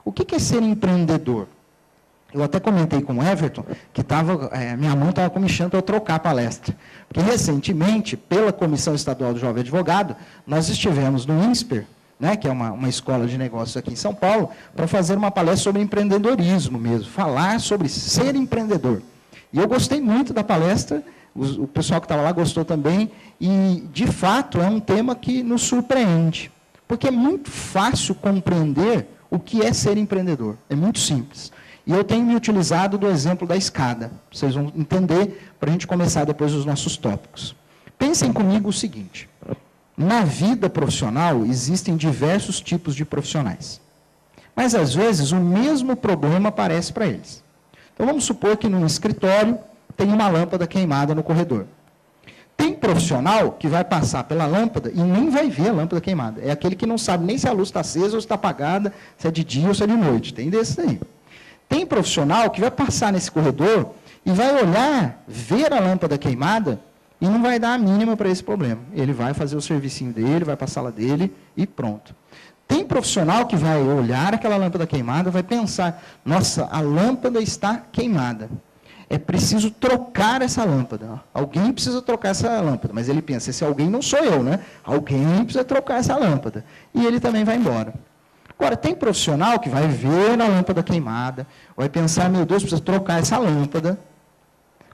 O que é ser empreendedor? Eu até comentei com o Everton que minha mão estava comichando para eu trocar a palestra. Porque, recentemente, pela Comissão Estadual do Jovem Advogado, nós estivemos no INSPER, né, que é uma escola de negócios aqui em São Paulo, para fazer uma palestra sobre empreendedorismo mesmo, falar sobre ser empreendedor. E eu gostei muito da palestra, o pessoal que estava lá gostou também, e, de fato, é um tema que nos surpreende. Porque é muito fácil compreender o que é ser empreendedor. É muito simples. E eu tenho me utilizado do exemplo da escada. Vocês vão entender para a gente começar depois os nossos tópicos. Pensem comigo o seguinte. Na vida profissional, existem diversos tipos de profissionais. Mas, às vezes, o mesmo problema aparece para eles. Então, vamos supor que num escritório tem uma lâmpada queimada no corredor. Tem profissional que vai passar pela lâmpada e nem vai ver a lâmpada queimada. É aquele que não sabe nem se a luz está acesa ou se está apagada, se é de dia ou se é de noite. Tem desse aí. Tem profissional que vai passar nesse corredor e vai olhar, ver a lâmpada queimada e não vai dar a mínima para esse problema. Ele vai fazer o servicinho dele, vai para a sala dele e pronto. Tem profissional que vai olhar aquela lâmpada queimada, vai pensar, nossa, a lâmpada está queimada. É preciso trocar essa lâmpada. Alguém precisa trocar essa lâmpada. Mas ele pensa, esse alguém não sou eu, né? Alguém precisa trocar essa lâmpada. E ele também vai embora. Agora, tem profissional que vai ver a lâmpada queimada, vai pensar, meu Deus, precisa trocar essa lâmpada.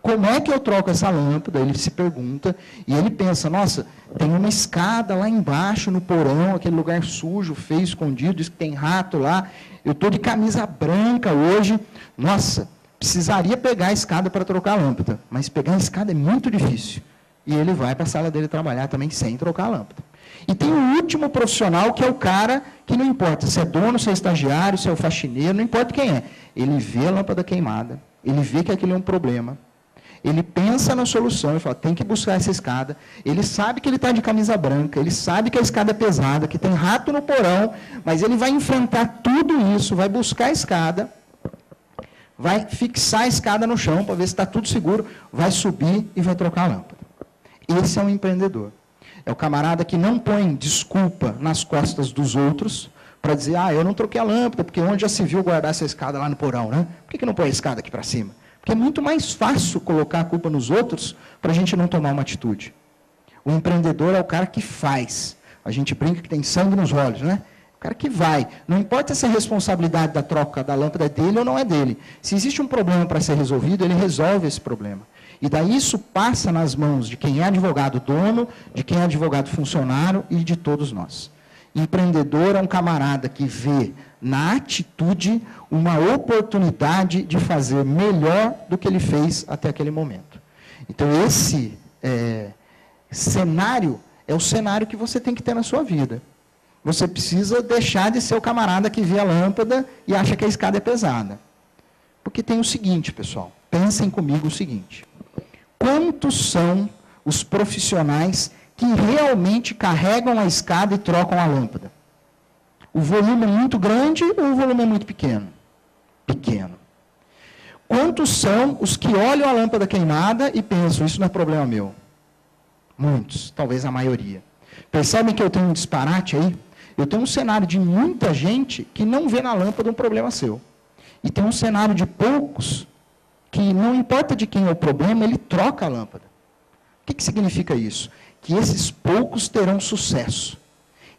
Como é que eu troco essa lâmpada? Ele se pergunta, e ele pensa, nossa, tem uma escada lá embaixo no porão, aquele lugar sujo, feio, escondido, diz que tem rato lá, eu estou de camisa branca hoje, nossa, precisaria pegar a escada para trocar a lâmpada, mas pegar a escada é muito difícil. E ele vai para a sala dele trabalhar também sem trocar a lâmpada. E tem o último profissional, que é o cara que não importa se é dono, se é estagiário, se é o faxineiro, não importa quem é. Ele vê a lâmpada queimada, ele vê que aquilo é um problema, ele pensa na solução, ele fala, tem que buscar essa escada, ele sabe que ele está de camisa branca, ele sabe que a escada é pesada, que tem rato no porão, mas ele vai enfrentar tudo isso, vai buscar a escada, vai fixar a escada no chão para ver se está tudo seguro, vai subir e vai trocar a lâmpada. Esse é um empreendedor. É o camarada que não põe desculpa nas costas dos outros para dizer, eu não troquei a lâmpada, porque onde já se viu guardar essa escada lá no porão, né? Por que não põe a escada aqui para cima? Porque é muito mais fácil colocar a culpa nos outros para a gente não tomar uma atitude. O empreendedor é o cara que faz. A gente brinca que tem sangue nos olhos, né? O cara que vai. Não importa se a responsabilidade da troca da lâmpada é dele ou não é dele. Se existe um problema para ser resolvido, ele resolve esse problema. E daí isso passa nas mãos de quem é advogado dono, de quem é advogado funcionário e de todos nós. Empreendedor é um camarada que vê na atitude uma oportunidade de fazer melhor do que ele fez até aquele momento. Então, esse cenário é o cenário que você tem que ter na sua vida. Você precisa deixar de ser o camarada que vê a lâmpada e acha que a escada é pesada. Porque tem o seguinte, pessoal, pensem comigo o seguinte. Quantos são os profissionais que realmente carregam a escada e trocam a lâmpada? O volume é muito grande ou o volume é muito pequeno? Pequeno. Quantos são os que olham a lâmpada queimada e pensam, isso não é problema meu? Muitos, talvez a maioria. Percebem que eu tenho um disparate aí? Eu tenho um cenário de muita gente que não vê na lâmpada um problema seu. E tem um cenário de poucos que não importa de quem é o problema, ele troca a lâmpada. O que significa isso? Que esses poucos terão sucesso.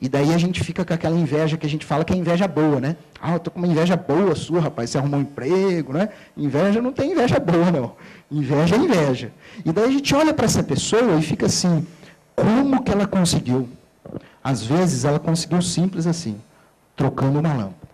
E daí a gente fica com aquela inveja que a gente fala que é inveja boa, né? Eu estou com uma inveja boa sua, rapaz, você arrumou um emprego, né? Inveja não tem inveja boa, não. Inveja é inveja. E daí a gente olha para essa pessoa e fica assim, como que ela conseguiu? Às vezes ela conseguiu simples assim, trocando uma lâmpada.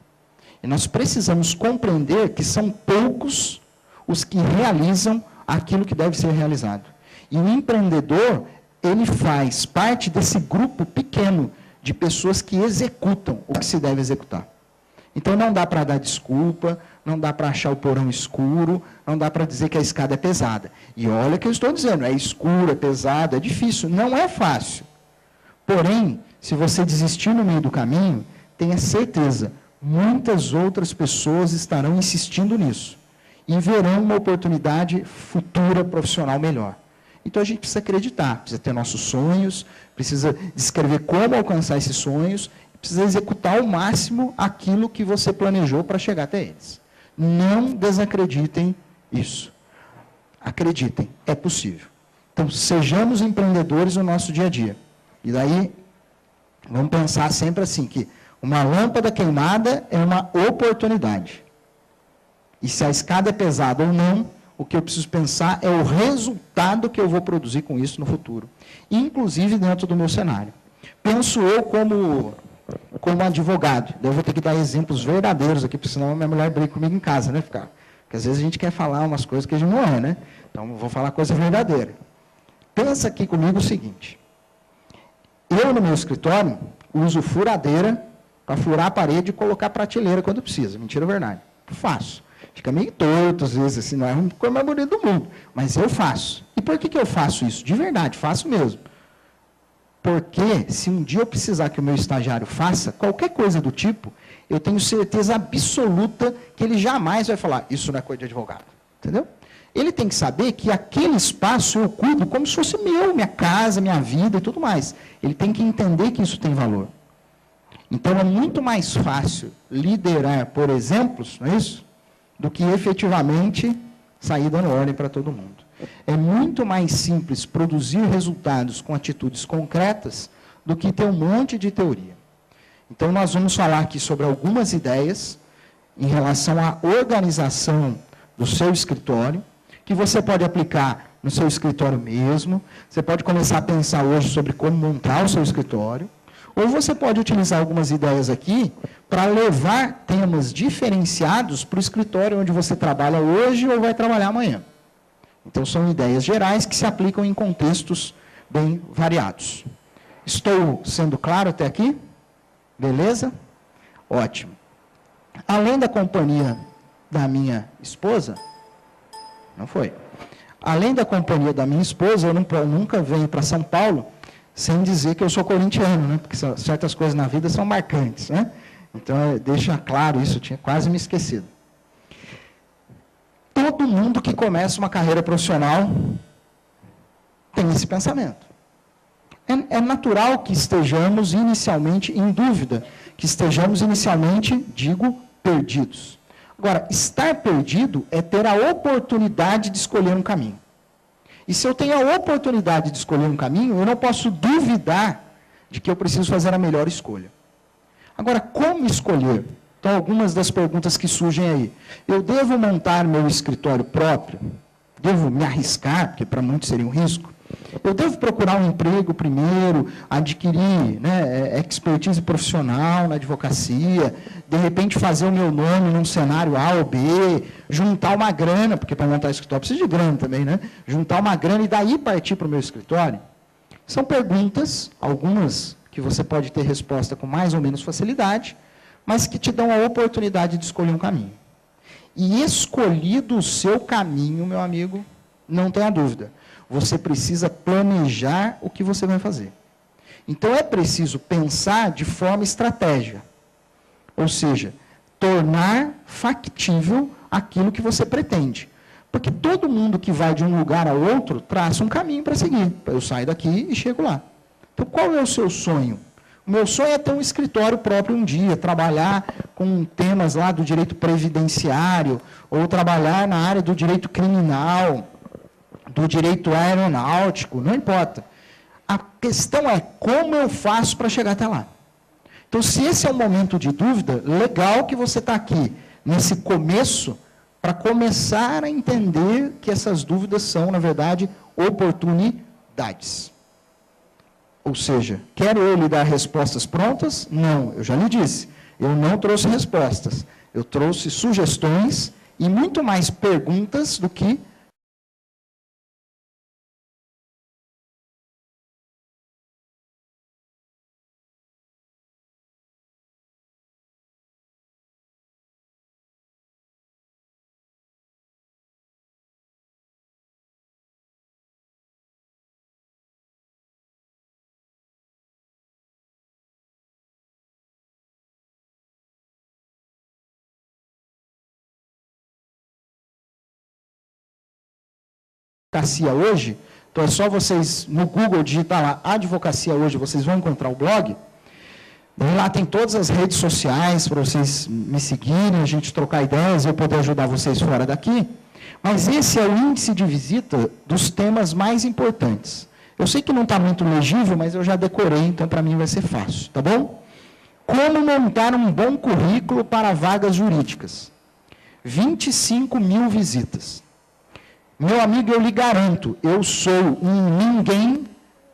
E nós precisamos compreender que são poucos os que realizam aquilo que deve ser realizado. E o empreendedor, ele faz parte desse grupo pequeno de pessoas que executam o que se deve executar. Então, não dá para dar desculpa, não dá para achar o porão escuro, não dá para dizer que a escada é pesada. E olha o que eu estou dizendo, é escuro, é pesado, é difícil, não é fácil. Porém, se você desistir no meio do caminho, tenha certeza, muitas outras pessoas estarão insistindo nisso. E verão uma oportunidade futura profissional melhor. Então, a gente precisa acreditar, precisa ter nossos sonhos, precisa descrever como alcançar esses sonhos, precisa executar ao máximo aquilo que você planejou para chegar até eles. Não desacreditem isso. Acreditem, é possível. Então, sejamos empreendedores no nosso dia a dia. E daí, vamos pensar sempre assim, que uma lâmpada queimada é uma oportunidade. E se a escada é pesada ou não, o que eu preciso pensar é o resultado que eu vou produzir com isso no futuro. Inclusive dentro do meu cenário. Penso eu como advogado. Eu vou ter que dar exemplos verdadeiros aqui, porque senão minha mulher briga comigo em casa, né? Porque às vezes a gente quer falar umas coisas que a gente não é, né? Então, eu vou falar coisa verdadeira. Pensa aqui comigo o seguinte. Eu, no meu escritório, uso furadeira para furar a parede e colocar prateleira quando precisa. Mentira ou verdade? Faço. Fica meio torto, às vezes, assim, não é a coisa mais bonita do mundo. Mas eu faço. E por que eu faço isso? De verdade, faço mesmo. Porque, se um dia eu precisar que o meu estagiário faça qualquer coisa do tipo, eu tenho certeza absoluta que ele jamais vai falar, isso não é coisa de advogado. Entendeu? Ele tem que saber que aquele espaço eu cuido como se fosse meu, minha casa, minha vida e tudo mais. Ele tem que entender que isso tem valor. Então, é muito mais fácil liderar por exemplos, não é isso? Do que efetivamente sair dando ordem para todo mundo. É muito mais simples produzir resultados com atitudes concretas do que ter um monte de teoria. Então, nós vamos falar aqui sobre algumas ideias em relação à organização do seu escritório, que você pode aplicar no seu escritório mesmo, você pode começar a pensar hoje sobre como montar o seu escritório, ou você pode utilizar algumas ideias aqui para levar temas diferenciados para o escritório onde você trabalha hoje ou vai trabalhar amanhã. Então, são ideias gerais que se aplicam em contextos bem variados. Estou sendo claro até aqui? Beleza? Ótimo. Além da companhia da minha esposa, não foi. Além da companhia da minha esposa, eu nunca venho para São Paulo sem dizer que eu sou corintiano, né? Porque certas coisas na vida são marcantes, né? Então, deixa claro isso, eu tinha quase me esquecido. Todo mundo que começa uma carreira profissional tem esse pensamento. É natural que estejamos inicialmente em dúvida, que estejamos inicialmente, digo, perdidos. Agora, estar perdido é ter a oportunidade de escolher um caminho. E se eu tenho a oportunidade de escolher um caminho, eu não posso duvidar de que eu preciso fazer a melhor escolha. Agora, como escolher? Então, algumas das perguntas que surgem aí. Eu devo montar meu escritório próprio? Devo me arriscar, porque para muitos seria um risco? Eu devo procurar um emprego primeiro, adquirir expertise profissional na advocacia, de repente fazer o meu nome num cenário A ou B, juntar uma grana, porque para montar escritório precisa de grana também, né? Juntar uma grana e daí partir para o meu escritório? São perguntas, algumas que você pode ter resposta com mais ou menos facilidade, mas que te dão a oportunidade de escolher um caminho. E escolhido o seu caminho, meu amigo, não tenha dúvida, você precisa planejar o que você vai fazer. Então, é preciso pensar de forma estratégica. Ou seja, tornar factível aquilo que você pretende. Porque todo mundo que vai de um lugar a outro traça um caminho para seguir. Eu saio daqui e chego lá. Então, qual é o seu sonho? O meu sonho é ter um escritório próprio um dia, trabalhar com temas lá do direito previdenciário, ou trabalhar na área do direito criminal, do direito aeronáutico, não importa. A questão é como eu faço para chegar até lá. Então, se esse é um momento de dúvida, legal que você está aqui, nesse começo, para começar a entender que essas dúvidas são, na verdade, oportunidades. Ou seja, quero eu lhe dar respostas prontas? Não, eu já lhe disse. Eu não trouxe respostas. Eu trouxe sugestões e muito mais perguntas do que advocacia hoje, então é só vocês no Google digitar lá advocacia hoje, vocês vão encontrar o blog. Daí lá tem todas as redes sociais para vocês me seguirem, a gente trocar ideias, eu poder ajudar vocês fora daqui. Mas esse é o índice de visita dos temas mais importantes. Eu sei que não está muito legível, mas eu já decorei, então para mim vai ser fácil, tá bom? Como montar um bom currículo para vagas jurídicas? 25 mil visitas. Meu amigo, eu lhe garanto, eu sou um ninguém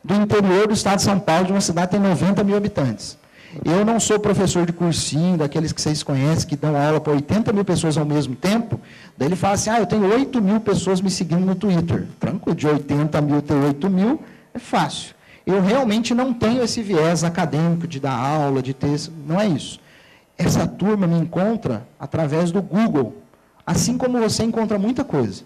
do interior do estado de São Paulo, de uma cidade que tem 90 mil habitantes. Eu não sou professor de cursinho, daqueles que vocês conhecem, que dão aula para 80 mil pessoas ao mesmo tempo. Daí ele fala assim, eu tenho 8 mil pessoas me seguindo no Twitter. Tranquilo, de 80 mil ter 8 mil é fácil. Eu realmente não tenho esse viés acadêmico de dar aula, de ter... Não é isso. Essa turma me encontra através do Google, assim como você encontra muita coisa.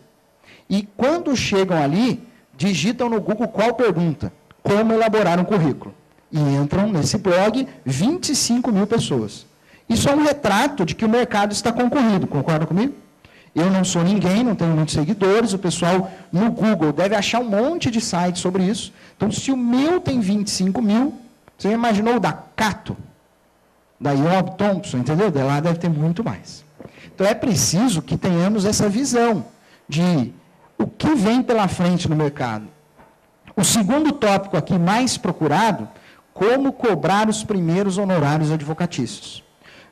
E quando chegam ali, digitam no Google qual pergunta? Como elaborar um currículo. E entram nesse blog 25 mil pessoas. Isso é um retrato de que o mercado está concorrido, concorda comigo? Eu não sou ninguém, não tenho muitos seguidores, o pessoal no Google deve achar um monte de sites sobre isso. Então, se o meu tem 25 mil, você já imaginou o da Cato, da Yob Thompson, entendeu? De lá deve ter muito mais. Então, é preciso que tenhamos essa visão de o que vem pela frente no mercado. O segundo tópico aqui mais procurado, como cobrar os primeiros honorários advocatícios.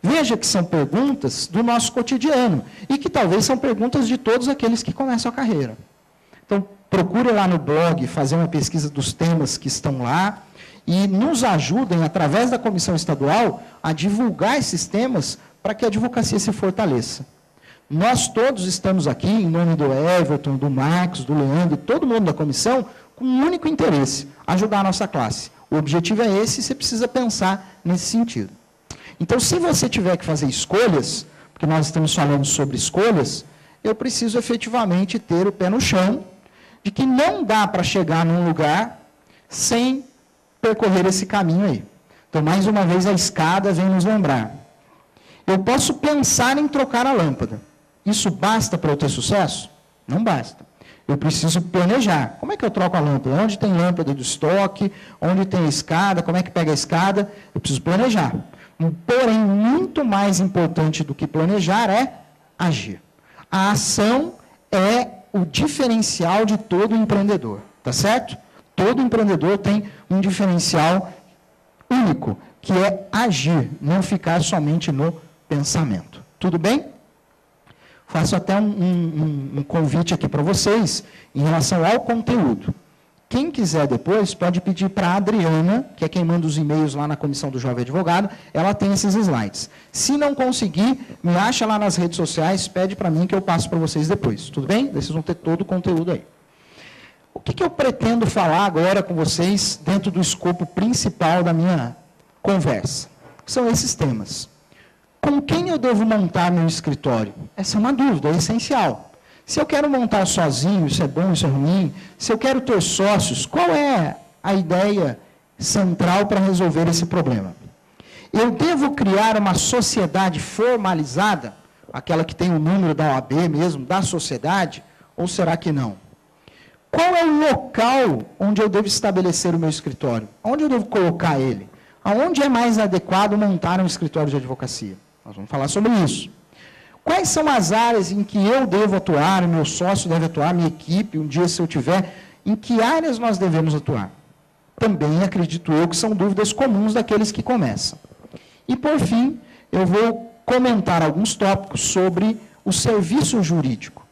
Veja que são perguntas do nosso cotidiano e que talvez são perguntas de todos aqueles que começam a carreira. Então, procure lá no blog fazer uma pesquisa dos temas que estão lá e nos ajudem, através da comissão estadual, a divulgar esses temas para que a advocacia se fortaleça. Nós todos estamos aqui, em nome do Everton, do Marcos, do Leandro, todo mundo da comissão, com um único interesse, ajudar a nossa classe. O objetivo é esse, você precisa pensar nesse sentido. Então, se você tiver que fazer escolhas, porque nós estamos falando sobre escolhas, eu preciso efetivamente ter o pé no chão, de que não dá para chegar num lugar sem percorrer esse caminho aí. Então, mais uma vez, a escada vem nos lembrar. Eu posso pensar em trocar a lâmpada. Isso basta para eu ter sucesso? Não basta. Eu preciso planejar. Como é que eu troco a lâmpada? Onde tem lâmpada do estoque? Onde tem a escada? Como é que pega a escada? Eu preciso planejar. Porém, muito mais importante do que planejar é agir. A ação é o diferencial de todo empreendedor. Tá certo? Todo empreendedor tem um diferencial único, que é agir, não ficar somente no pensamento. Tudo bem? Faço até um convite aqui para vocês em relação ao conteúdo. Quem quiser depois pode pedir para a Adriana, que é quem manda os e-mails lá na Comissão do Jovem Advogado, ela tem esses slides. Se não conseguir, me acha lá nas redes sociais, pede para mim que eu passo para vocês depois. Tudo bem? Vocês vão ter todo o conteúdo aí. O que eu pretendo falar agora com vocês dentro do escopo principal da minha conversa? São esses temas. Com quem eu devo montar meu escritório? Essa é uma dúvida, é essencial. Se eu quero montar sozinho, isso é bom, isso é ruim? Se eu quero ter sócios, qual é a ideia central para resolver esse problema? Eu devo criar uma sociedade formalizada, aquela que tem o número da OAB mesmo, da sociedade, ou será que não? Qual é o local onde eu devo estabelecer o meu escritório? Onde eu devo colocar ele? Aonde é mais adequado montar um escritório de advocacia? Nós vamos falar sobre isso. Quais são as áreas em que eu devo atuar, o meu sócio deve atuar, minha equipe, um dia se eu tiver, em que áreas nós devemos atuar? Também acredito eu que são dúvidas comuns daqueles que começam. E por fim, eu vou comentar alguns tópicos sobre o serviço jurídico.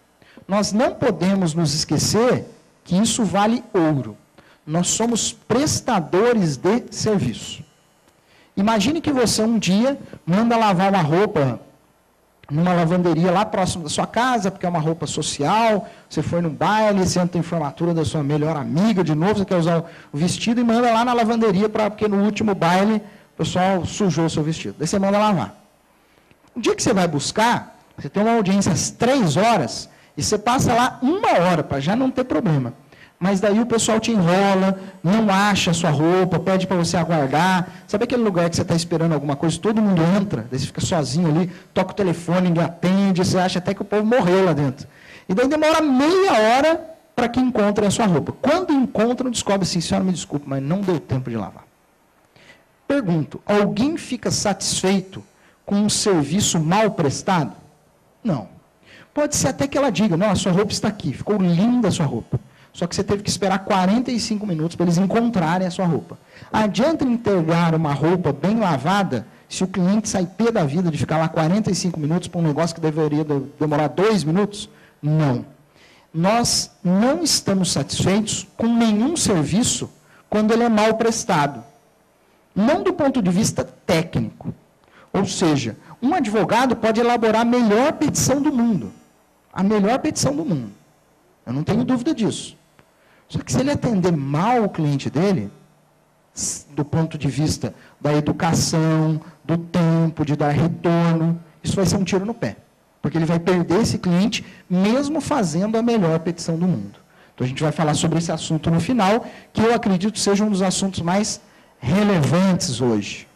Nós não podemos nos esquecer que isso vale ouro. Nós somos prestadores de serviço. Imagine que você um dia manda lavar uma roupa numa lavanderia lá próximo da sua casa, porque é uma roupa social, você foi num baile, você entra em formatura da sua melhor amiga, de novo você quer usar o vestido e manda lá na lavanderia, porque no último baile o pessoal sujou o seu vestido. Daí você manda lavar. O dia que você vai buscar, você tem uma audiência às 3 horas, e você passa lá 1 hora, para já não ter problema. Mas daí o pessoal te enrola, não acha a sua roupa, pede para você aguardar. Sabe aquele lugar que você está esperando alguma coisa, todo mundo entra, daí você fica sozinho ali, toca o telefone, ninguém atende, você acha até que o povo morreu lá dentro. E daí demora meia hora para que encontrem a sua roupa. Quando encontram, descobre assim, senhora, me desculpe, mas não deu tempo de lavar. pergunto, alguém fica satisfeito com um serviço mal prestado? Não. Pode ser até que ela diga, não, a sua roupa está aqui, ficou linda a sua roupa. Só que você teve que esperar 45 minutos para eles encontrarem a sua roupa. Adianta entregar uma roupa bem lavada se o cliente sai pé da vida de ficar lá 45 minutos para um negócio que deveria demorar 2 minutos? Não. Nós não estamos satisfeitos com nenhum serviço quando ele é mal prestado. Não do ponto de vista técnico. Ou seja, um advogado pode elaborar a melhor petição do mundo. A melhor petição do mundo. Eu não tenho dúvida disso. Só que se ele atender mal o cliente dele, do ponto de vista da educação, do tempo, de dar retorno, isso vai ser um tiro no pé. Porque ele vai perder esse cliente, mesmo fazendo a melhor petição do mundo. Então a gente vai falar sobre esse assunto no final, que eu acredito seja um dos assuntos mais relevantes hoje.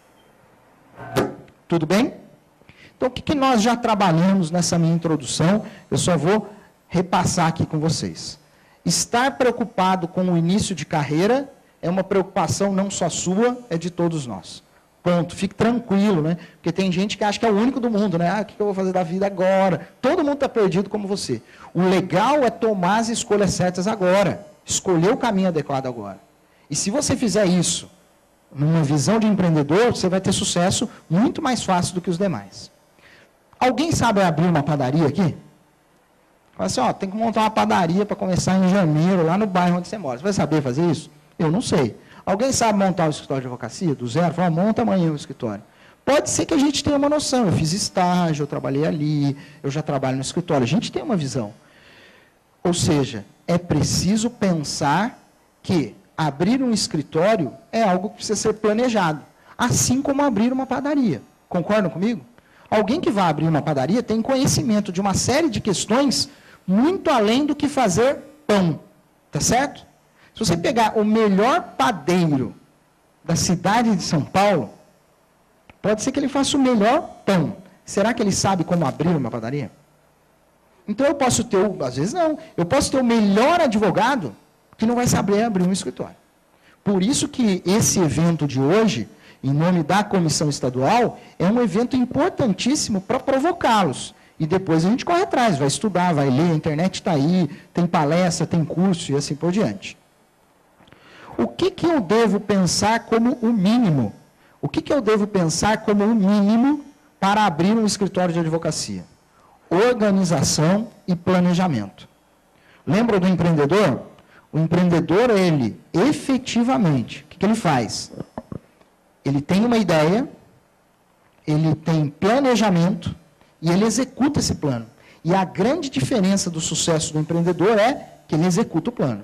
Tudo bem? Então o que nós já trabalhamos nessa minha introdução? Eu só vou repassar aqui com vocês. Estar preocupado com o início de carreira é uma preocupação não só sua, é de todos nós. Ponto. Fique tranquilo, né? Porque tem gente que acha que é o único do mundo, né? Ah, o que eu vou fazer da vida agora? Todo mundo está perdido como você. O legal é tomar as escolhas certas agora. Escolher o caminho adequado agora. E se você fizer isso, numa visão de empreendedor, você vai ter sucesso muito mais fácil do que os demais. Alguém sabe abrir uma padaria aqui? Fala assim, ó, tem que montar uma padaria para começar em janeiro, lá no bairro onde você mora. Você vai saber fazer isso? Eu não sei. Alguém sabe montar o escritório de advocacia do zero? Fala, monta amanhã o escritório. Pode ser que a gente tenha uma noção. Eu fiz estágio, eu trabalhei ali, eu já trabalho no escritório. A gente tem uma visão. Ou seja, é preciso pensar que abrir um escritório é algo que precisa ser planejado. Assim como abrir uma padaria. Concordam comigo? Alguém que vai abrir uma padaria tem conhecimento de uma série de questões muito além do que fazer pão. Tá certo? Se você pegar o melhor padeiro da cidade de São Paulo, pode ser que ele faça o melhor pão. Será que ele sabe como abrir uma padaria? Então eu posso ter, às vezes não, eu posso ter o melhor advogado que não vai saber abrir um escritório. Por isso que esse evento de hoje, em nome da comissão estadual, é um evento importantíssimo para provocá-los. E depois a gente corre atrás, vai estudar, vai ler, a internet está aí, tem palestra, tem curso e assim por diante. O que eu devo pensar como o mínimo? O que eu devo pensar como o mínimo para abrir um escritório de advocacia? Organização e planejamento. Lembra do empreendedor? O empreendedor, ele, efetivamente, o que ele faz? Ele tem uma ideia, ele tem planejamento e ele executa esse plano. E a grande diferença do sucesso do empreendedor é que ele executa o plano.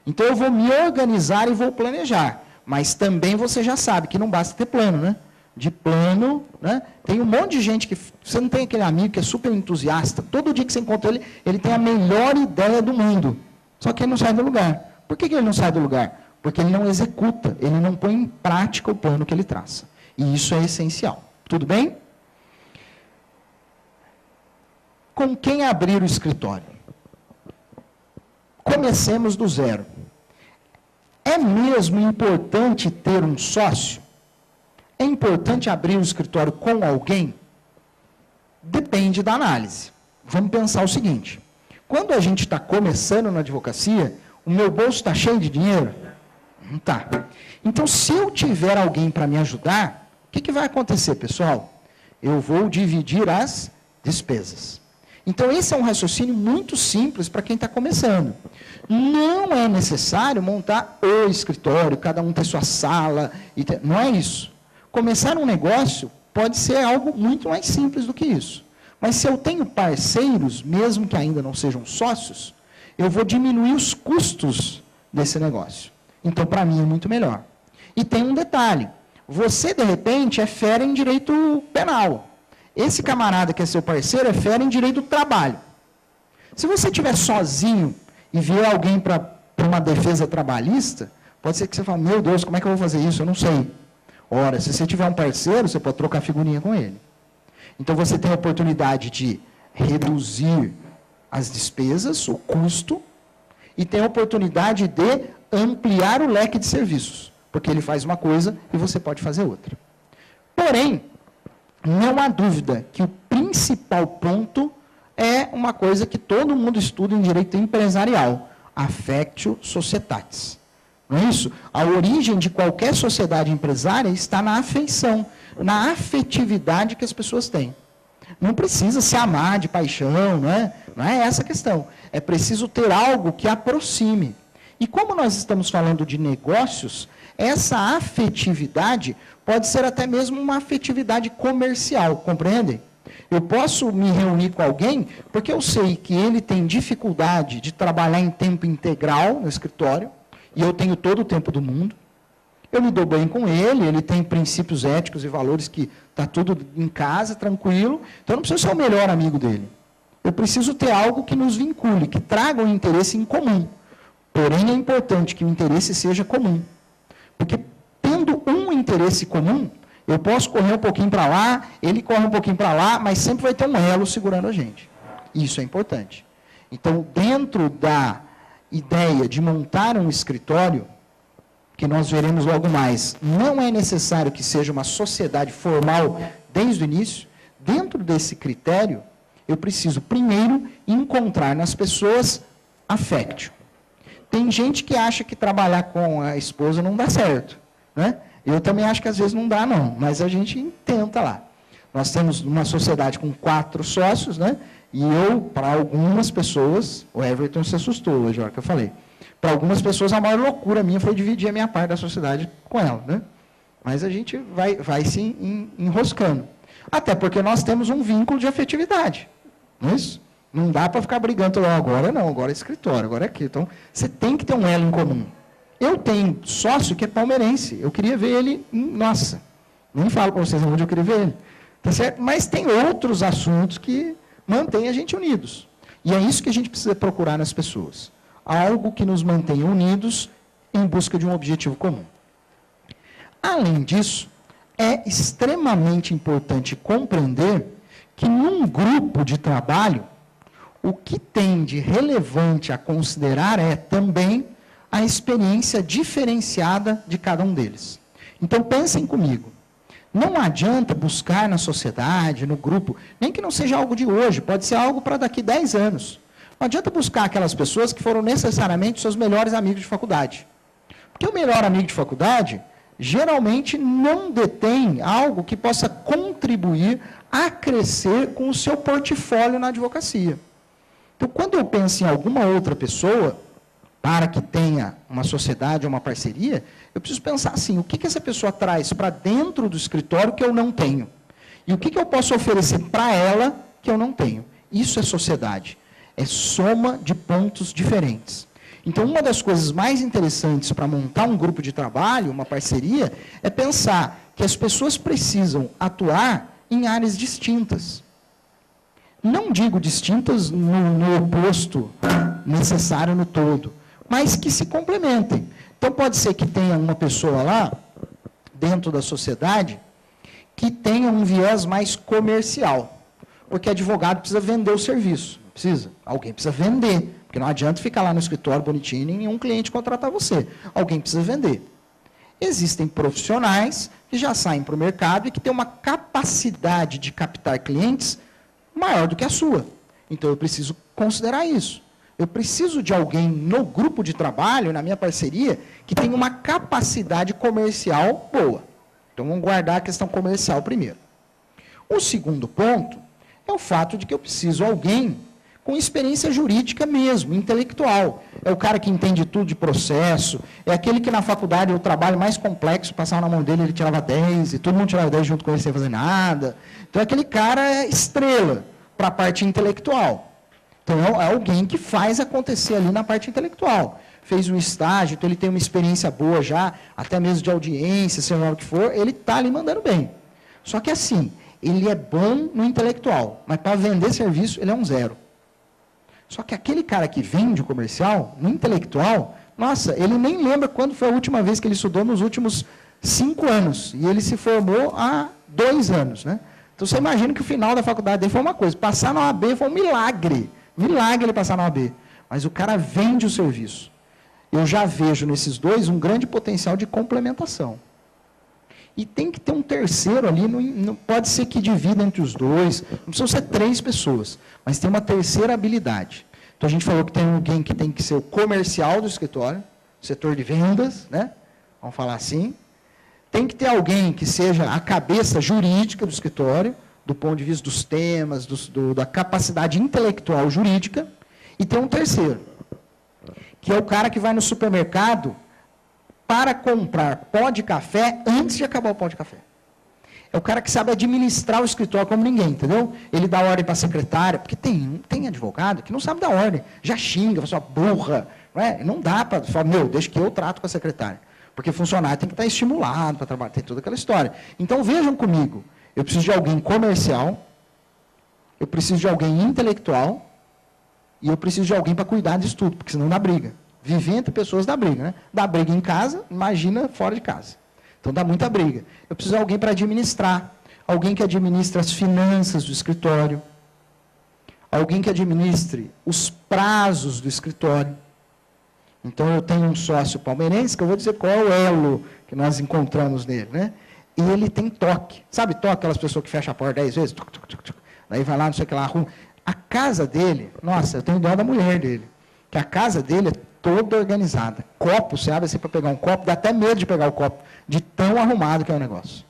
Então, eu vou me organizar e vou planejar. Mas também você já sabe que não basta ter plano, né? De plano, né? Tem um monte de gente que... Você não tem aquele amigo que é super entusiasta. Todo dia que você encontra ele, ele tem a melhor ideia do mundo. Só que ele não sai do lugar. Por que ele não sai do lugar? Porque ele não executa, ele não põe em prática o plano que ele traça. E isso é essencial. Tudo bem? Com quem abrir o escritório? Comecemos do zero. É mesmo importante ter um sócio? É importante abrir um escritório com alguém? Depende da análise. Vamos pensar o seguinte. Quando a gente está começando na advocacia, o meu bolso está cheio de dinheiro? Não está. Então, se eu tiver alguém para me ajudar, o que vai acontecer, pessoal? Eu vou dividir as despesas. Então, esse é um raciocínio muito simples para quem está começando. Não é necessário montar o escritório, cada um ter sua sala. Não é isso. Começar um negócio pode ser algo muito mais simples do que isso. Mas se eu tenho parceiros, mesmo que ainda não sejam sócios, eu vou diminuir os custos desse negócio. Então, para mim, é muito melhor. E tem um detalhe. Você, de repente, é fera em direito penal. Esse camarada que é seu parceiro é fera em direito do trabalho. Se você estiver sozinho e vier alguém para uma defesa trabalhista, pode ser que você fale, meu Deus, como é que eu vou fazer isso? Eu não sei. Ora, se você tiver um parceiro, você pode trocar figurinha com ele. Então, você tem a oportunidade de reduzir as despesas, o custo, e tem a oportunidade de ampliar o leque de serviços. porque ele faz uma coisa e você pode fazer outra. Porém, não há dúvida que o principal ponto é uma coisa que todo mundo estuda em direito empresarial, affectio societatis. Não é isso? A origem de qualquer sociedade empresária está na afeição, na afetividade que as pessoas têm. Não precisa se amar de paixão, não é essa a questão. É preciso ter algo que aproxime. E como nós estamos falando de negócios, essa afetividade pode ser até mesmo uma afetividade comercial, compreendem? Eu posso me reunir com alguém porque eu sei que ele tem dificuldade de trabalhar em tempo integral no escritório, e eu tenho todo o tempo do mundo. Eu me dou bem com ele, ele tem princípios éticos e valores que está tudo em casa, tranquilo. Então, eu não preciso ser o melhor amigo dele. Eu preciso ter algo que nos vincule, que traga um interesse em comum. Porém, é importante que o interesse seja comum. Porque, tendo um interesse comum, eu posso correr um pouquinho para lá, ele corre um pouquinho para lá, mas sempre vai ter um elo segurando a gente. Isso é importante. Então, dentro da ideia de montar um escritório, que nós veremos logo mais, não é necessário que seja uma sociedade formal desde o início. Dentro desse critério, eu preciso primeiro encontrar nas pessoas affectio. Tem gente que acha que trabalhar com a esposa não dá certo, né? Eu também acho que às vezes não dá não, mas a gente tenta lá. Nós temos uma sociedade com 4 sócios, né? E eu, para algumas pessoas, o Everton se assustou hoje, a hora que eu falei. Para algumas pessoas, a maior loucura minha foi dividir a minha parte da sociedade com ela, né? Mas a gente vai se enroscando. Até porque nós temos um vínculo de afetividade, não é isso? Não dá para ficar brigando, agora não, agora é escritório, agora é aqui. Então, você tem que ter um elo em comum. Eu tenho sócio que é palmeirense, eu queria ver ele, nossa, nem falo para vocês onde eu queria ver ele, tá certo? Mas tem outros assuntos que mantêm a gente unidos. E é isso que a gente precisa procurar nas pessoas. Algo que nos mantenha unidos em busca de um objetivo comum. Além disso, é extremamente importante compreender que num grupo de trabalho, o que tem de relevante a considerar é também a experiência diferenciada de cada um deles. Então, pensem comigo. Não adianta buscar na sociedade, no grupo, nem que não seja algo de hoje, pode ser algo para daqui 10 anos. Não adianta buscar aquelas pessoas que foram necessariamente seus melhores amigos de faculdade. Porque o melhor amigo de faculdade, geralmente, não detém algo que possa contribuir a crescer com o seu portfólio na advocacia. Então, quando eu penso em alguma outra pessoa, para que tenha uma sociedade ou uma parceria, eu preciso pensar assim, o que essa pessoa traz para dentro do escritório que eu não tenho? E o que eu posso oferecer para ela que eu não tenho? Isso é sociedade. É soma de pontos diferentes. Então, uma das coisas mais interessantes para montar um grupo de trabalho, uma parceria, é pensar que as pessoas precisam atuar em áreas distintas. Não digo distintas no oposto necessário no todo, mas que se complementem. Então, pode ser que tenha uma pessoa lá, dentro da sociedade, que tenha um viés mais comercial, porque advogado precisa vender o serviço. Precisa. Alguém precisa vender, porque não adianta ficar lá no escritório bonitinho e nenhum cliente contratar você. Alguém precisa vender. Existem profissionais que já saem para o mercado e que têm uma capacidade de captar clientes maior do que a sua. Então, eu preciso considerar isso. Eu preciso de alguém no grupo de trabalho, na minha parceria, que tenha uma capacidade comercial boa. Então, vamos guardar a questão comercial primeiro. O segundo ponto é o fato de que eu preciso de alguém com experiência jurídica mesmo, intelectual. É o cara que entende tudo de processo, é aquele que na faculdade o trabalho mais complexo, passava na mão dele, ele tirava 10, e todo mundo tirava 10 junto com ele sem fazer nada. Então, aquele cara é estrela para a parte intelectual. Então, é alguém que faz acontecer ali na parte intelectual. Fez um estágio, então ele tem uma experiência boa já, até mesmo de audiência, seja lá o que for, ele está ali mandando bem. Só que assim, ele é bom no intelectual, mas para vender serviço, ele é um 0. Só que aquele cara que vende o comercial, no intelectual, nossa, ele nem lembra quando foi a última vez que ele estudou nos últimos 5 anos. E ele se formou há 2 anos, né? Então, você imagina que o final da faculdade dele foi uma coisa. Passar na OAB foi um milagre. Milagre ele passar na OAB. Mas o cara vende o serviço. eu já vejo nesses dois um grande potencial de complementação. E tem que ter um terceiro ali, não pode ser que divida entre os dois, não precisam ser 3 pessoas, mas tem uma terceira habilidade. Então, a gente falou que tem alguém que tem que ser o comercial do escritório, setor de vendas, né? Vamos falar assim. Tem que ter alguém que seja a cabeça jurídica do escritório, do ponto de vista dos temas, da capacidade intelectual jurídica. E tem um terceiro, que é o cara que vai no supermercado para comprar pó de café antes de acabar o pó de café. É o cara que sabe administrar o escritório como ninguém, entendeu? Ele dá ordem para a secretária, porque tem advogado que não sabe dar ordem, já xinga, fala assim, burra, não dá para falar, deixa que eu trato com a secretária. Porque funcionário tem que estar estimulado para trabalhar, tem toda aquela história. Então, vejam comigo, eu preciso de alguém comercial, eu preciso de alguém intelectual, e eu preciso de alguém para cuidar disso tudo, porque senão dá briga. Viver entre pessoas dá briga, né? Dá briga em casa, imagina fora de casa. Então, dá muita briga. Eu preciso de alguém para administrar, alguém que administre as finanças do escritório, alguém que administre os prazos do escritório. Então, eu tenho um sócio palmeirense, que eu vou dizer qual é o elo que nós encontramos nele, né? E ele tem toque. Sabe toque? Aquelas pessoas que fecham a porta 10 vezes? Tuc, tuc, tuc, tuc. Daí vai lá, não sei o que lá, arruma. A casa dele, nossa, eu tenho dó da mulher dele, que a casa dele é toda organizada. Copo, você abre assim para pegar um copo, dá até medo de pegar o copo, de tão arrumado que é o negócio.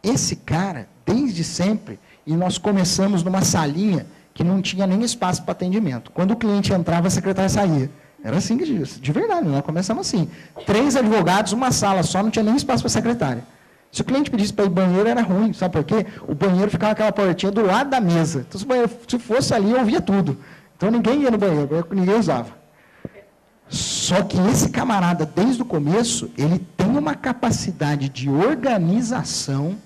Esse cara, desde sempre, e nós começamos numa salinha que não tinha nem espaço para atendimento. Quando o cliente entrava, a secretária saía. Era assim que de verdade, nós começamos assim. 3 advogados, uma sala só, não tinha nem espaço para a secretária. Se o cliente pedisse para ir banheiro, era ruim, sabe por quê? O banheiro ficava aquela portinha do lado da mesa. Então, se fosse ali, eu ouvia tudo. Então, ninguém ia no banheiro, ninguém usava. Só que esse camarada, desde o começo, ele tem uma capacidade de organização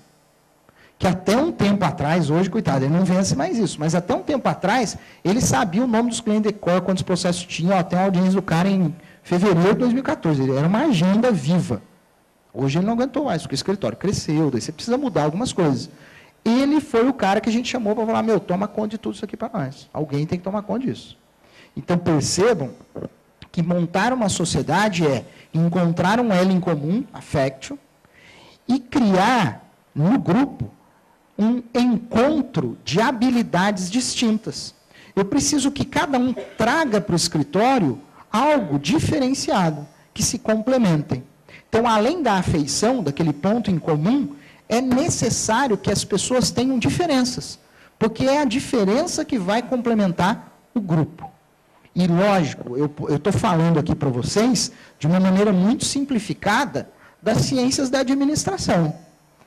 que até um tempo atrás, hoje, coitado, ele não vence mais isso, mas até um tempo atrás, ele sabia o nome dos clientes de cor, quantos processos tinha, tem uma audiência do cara em fevereiro de 2014, ele era uma agenda viva. Hoje ele não aguentou mais, porque o escritório cresceu, daí você precisa mudar algumas coisas. Ele foi o cara que a gente chamou para falar, toma conta de tudo isso aqui para nós. Alguém tem que tomar conta disso. Então, percebam que montar uma sociedade é encontrar um elo em comum, affectio, e criar no grupo um encontro de habilidades distintas. Eu preciso que cada um traga para o escritório algo diferenciado, que se complementem. Então, além da afeição, daquele ponto em comum, é necessário que as pessoas tenham diferenças, porque é a diferença que vai complementar o grupo. E, lógico, eu estou falando aqui para vocês de uma maneira muito simplificada das ciências da administração.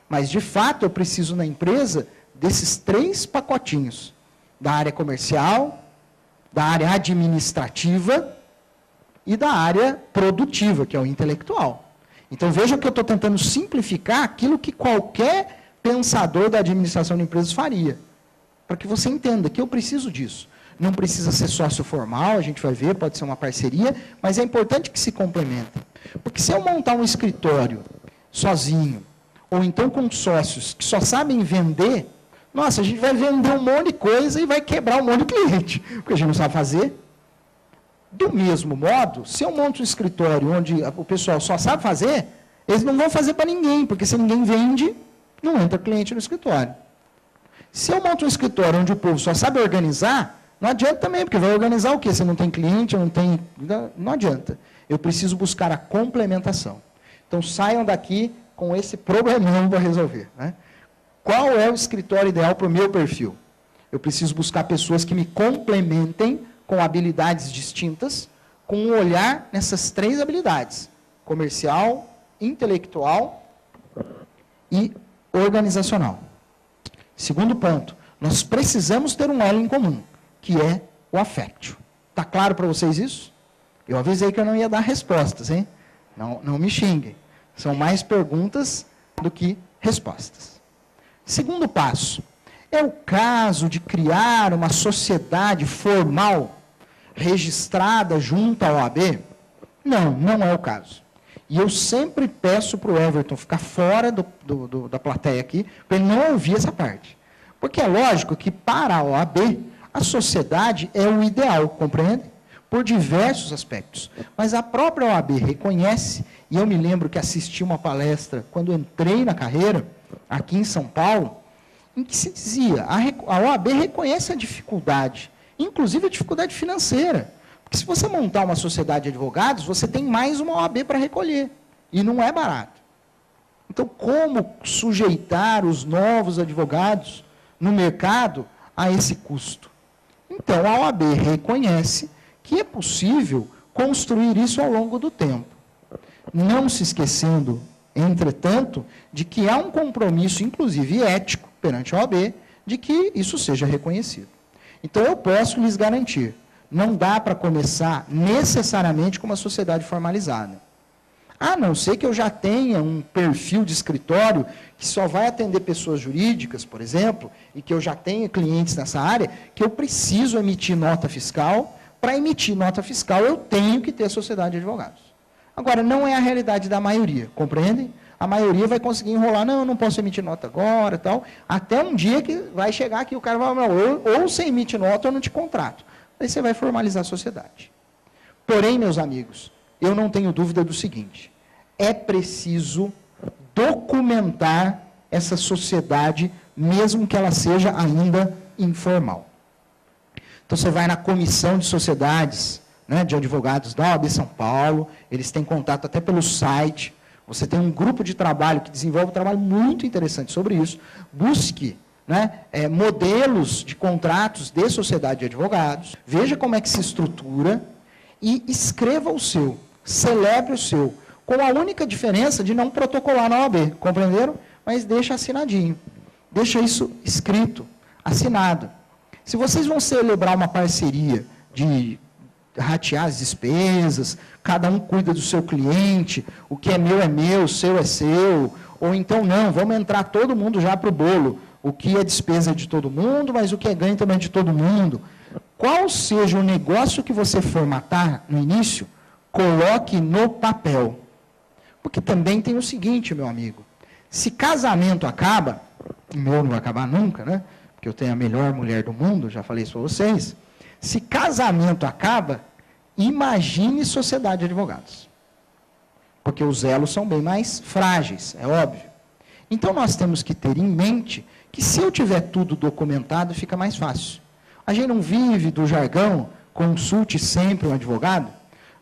Mas, de fato, eu preciso na empresa desses 3 pacotinhos. Da área comercial, da área administrativa e da área produtiva, que é o intelectual. Então, vejam que eu estou tentando simplificar aquilo que qualquer pensador da administração de empresas faria. Para que você entenda que eu preciso disso. Não precisa ser sócio formal, a gente vai ver, pode ser uma parceria, mas é importante que se complementem. Porque se eu montar um escritório sozinho, ou então com sócios que só sabem vender, nossa, a gente vai vender um monte de coisa e vai quebrar um monte de cliente, porque a gente não sabe fazer. Do mesmo modo, se eu monto um escritório onde o pessoal só sabe fazer, eles não vão fazer para ninguém, porque se ninguém vende, não entra cliente no escritório. Se eu monto um escritório onde o povo só sabe organizar, não adianta também, porque vai organizar o quê? Se não tem cliente, não adianta. Eu preciso buscar a complementação. Então, saiam daqui com esse problemão para resolver. Né? Qual é o escritório ideal para o meu perfil? Eu preciso buscar pessoas que me complementem com habilidades distintas, com um olhar nessas 3 habilidades: comercial, intelectual e organizacional. Segundo ponto, nós precisamos ter um elo em comum, que é o affectio. Está claro para vocês isso? Eu avisei que eu não ia dar respostas, hein? Não me xinguem. São mais perguntas do que respostas. Segundo passo, é o caso de criar uma sociedade formal registrada junto à OAB? Não, não é o caso. E eu sempre peço para o Everton ficar fora da plateia aqui, para ele não ouvir essa parte. Porque é lógico que para a OAB, a sociedade é o ideal, compreende? por diversos aspectos. Mas a própria OAB reconhece, e eu me lembro que assisti uma palestra quando entrei na carreira, aqui em São Paulo, em que se dizia, a OAB reconhece a dificuldade, inclusive a dificuldade financeira. Porque se você montar uma sociedade de advogados, você tem mais uma OAB para recolher, e não é barato. Então, como sujeitar os novos advogados no mercado a esse custo? Então, a OAB reconhece que é possível construir isso ao longo do tempo. Não se esquecendo, entretanto, de que há um compromisso, inclusive ético, perante a OAB, de que isso seja reconhecido. Então, eu posso lhes garantir, não dá para começar necessariamente com uma sociedade formalizada. A não ser que eu já tenha um perfil de escritório que só vai atender pessoas jurídicas, por exemplo, e que eu já tenha clientes nessa área, que eu preciso emitir nota fiscal. Para emitir nota fiscal, eu tenho que ter sociedade de advogados. Agora, não é a realidade da maioria, compreendem? A maioria vai conseguir enrolar, não, eu não posso emitir nota agora, tal, até um dia que vai chegar aqui, o cara vai falar, ou você emite nota ou eu não te contrato. Aí você vai formalizar a sociedade. Porém, meus amigos, eu não tenho dúvida do seguinte, é preciso documentar essa sociedade, mesmo que ela seja ainda informal. Então, você vai na comissão de sociedades, né, de advogados da OAB São Paulo, eles têm contato até pelo site, você tem um grupo de trabalho que desenvolve um trabalho muito interessante sobre isso, busque, né, modelos de contratos de sociedade de advogados, veja como é que se estrutura e escreva o seu, celebre o seu, com a única diferença de não protocolar na OAB, compreenderam? Mas deixa assinadinho, deixa isso escrito, assinado. Se vocês vão celebrar uma parceria de ratear as despesas, cada um cuida do seu cliente, o que é meu, o seu é seu, ou então não, vamos entrar todo mundo já para o bolo, o que é despesa é de todo mundo, mas o que é ganho também é de todo mundo. Qual seja o negócio que você formatar no início, coloque no papel. Porque também tem o seguinte, meu amigo, se casamento acaba, o meu não vai acabar nunca, né? Porque eu tenho a melhor mulher do mundo, já falei isso para vocês. Se casamento acaba, imagine sociedade de advogados. Porque os elos são bem mais frágeis, é óbvio. Então, nós temos que ter em mente que se eu tiver tudo documentado, fica mais fácil. A gente não vive do jargão, consulte sempre um advogado.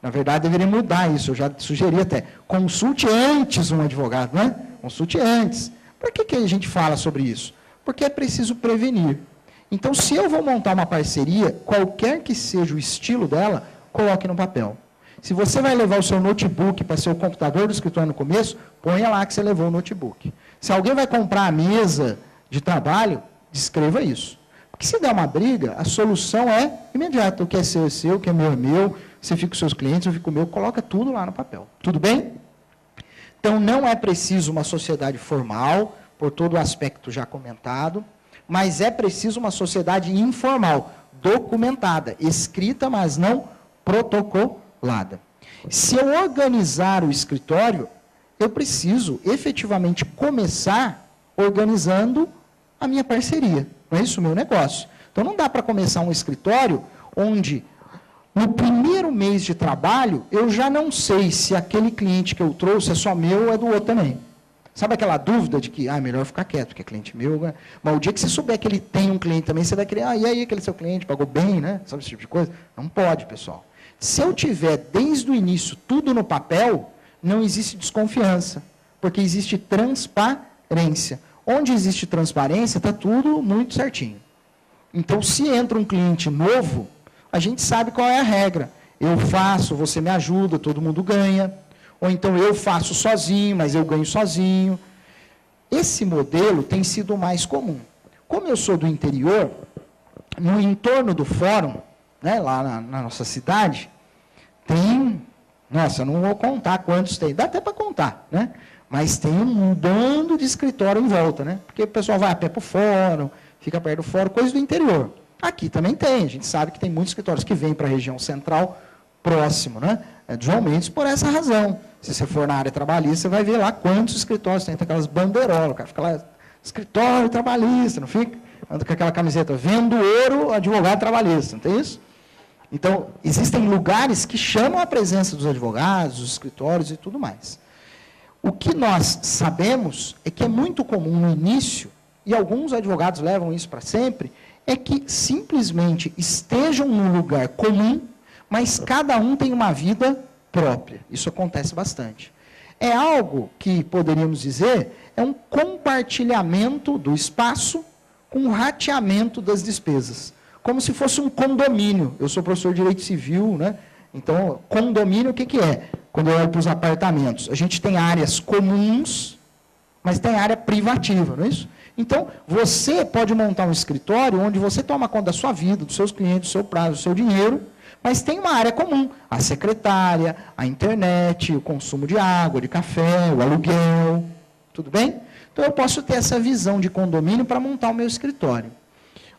Na verdade, deveria mudar isso, eu já sugeri até. Consulte antes um advogado, não é? Consulte antes. Por que a gente fala sobre isso? Porque é preciso prevenir. Então, se eu vou montar uma parceria, qualquer que seja o estilo dela, coloque no papel. Se você vai levar o seu notebook para ser o computador do escritório no começo, ponha lá que você levou o notebook. Se alguém vai comprar a mesa de trabalho, descreva isso. Porque se der uma briga, a solução é imediata. O que é seu é seu, o que é meu, você fica com os seus clientes, eu fico com o meu, coloca tudo lá no papel. Tudo bem? Então, não é preciso uma sociedade formal, por todo o aspecto já comentado, mas é preciso uma sociedade informal, documentada, escrita, mas não protocolada. Se eu organizar o escritório, eu preciso efetivamente começar organizando a minha parceria. Não é isso o meu negócio. Então, não dá para começar um escritório onde, no primeiro mês de trabalho, eu já não sei se aquele cliente que eu trouxe é só meu ou é do outro também. Sabe aquela dúvida de que, melhor ficar quieto, porque é cliente meu, né? Mas o dia que você souber que ele tem um cliente também, você vai querer, e aí aquele seu cliente pagou bem, né? Sabe esse tipo de coisa? Não pode, pessoal. Se eu tiver, desde o início, tudo no papel, não existe desconfiança, porque existe transparência. Onde existe transparência, está tudo muito certinho. Então, se entra um cliente novo, a gente sabe qual é a regra. Eu faço, você me ajuda, todo mundo ganha. Ou então eu faço sozinho, mas eu ganho sozinho. Esse modelo tem sido o mais comum. Como eu sou do interior, no entorno do fórum, né, lá na nossa cidade, tem, nossa, eu não vou contar quantos tem, dá até para contar, né? Mas tem um bando de escritório em volta, né? Porque o pessoal vai a pé para o fórum, fica perto do fórum, coisa do interior. Aqui também tem, a gente sabe que tem muitos escritórios que vêm para a região central, próximo, né? É de João Mendes por essa razão. Se você for na área trabalhista, você vai ver lá quantos escritórios tem aquelas bandeirolas, o cara fica lá, escritório trabalhista, não fica? Anda com aquela camiseta, vendo ouro, advogado trabalhista, não tem isso? Então, existem lugares que chamam a presença dos advogados, dos escritórios e tudo mais. O que nós sabemos é que é muito comum no início, e alguns advogados levam isso para sempre, é que simplesmente estejam num lugar comum, mas cada um tem uma vida própria. Isso acontece bastante. É algo que, poderíamos dizer, é um compartilhamento do espaço com um rateamento das despesas. Como se fosse um condomínio. Eu sou professor de Direito Civil, né? Então, condomínio, o que é? Quando eu olho para os apartamentos, a gente tem áreas comuns, mas tem área privativa, não é isso? Então, você pode montar um escritório onde você toma conta da sua vida, dos seus clientes, do seu prazo, do seu dinheiro, mas tem uma área comum, a secretária, a internet, o consumo de água, de café, o aluguel, tudo bem? Então, eu posso ter essa visão de condomínio para montar o meu escritório.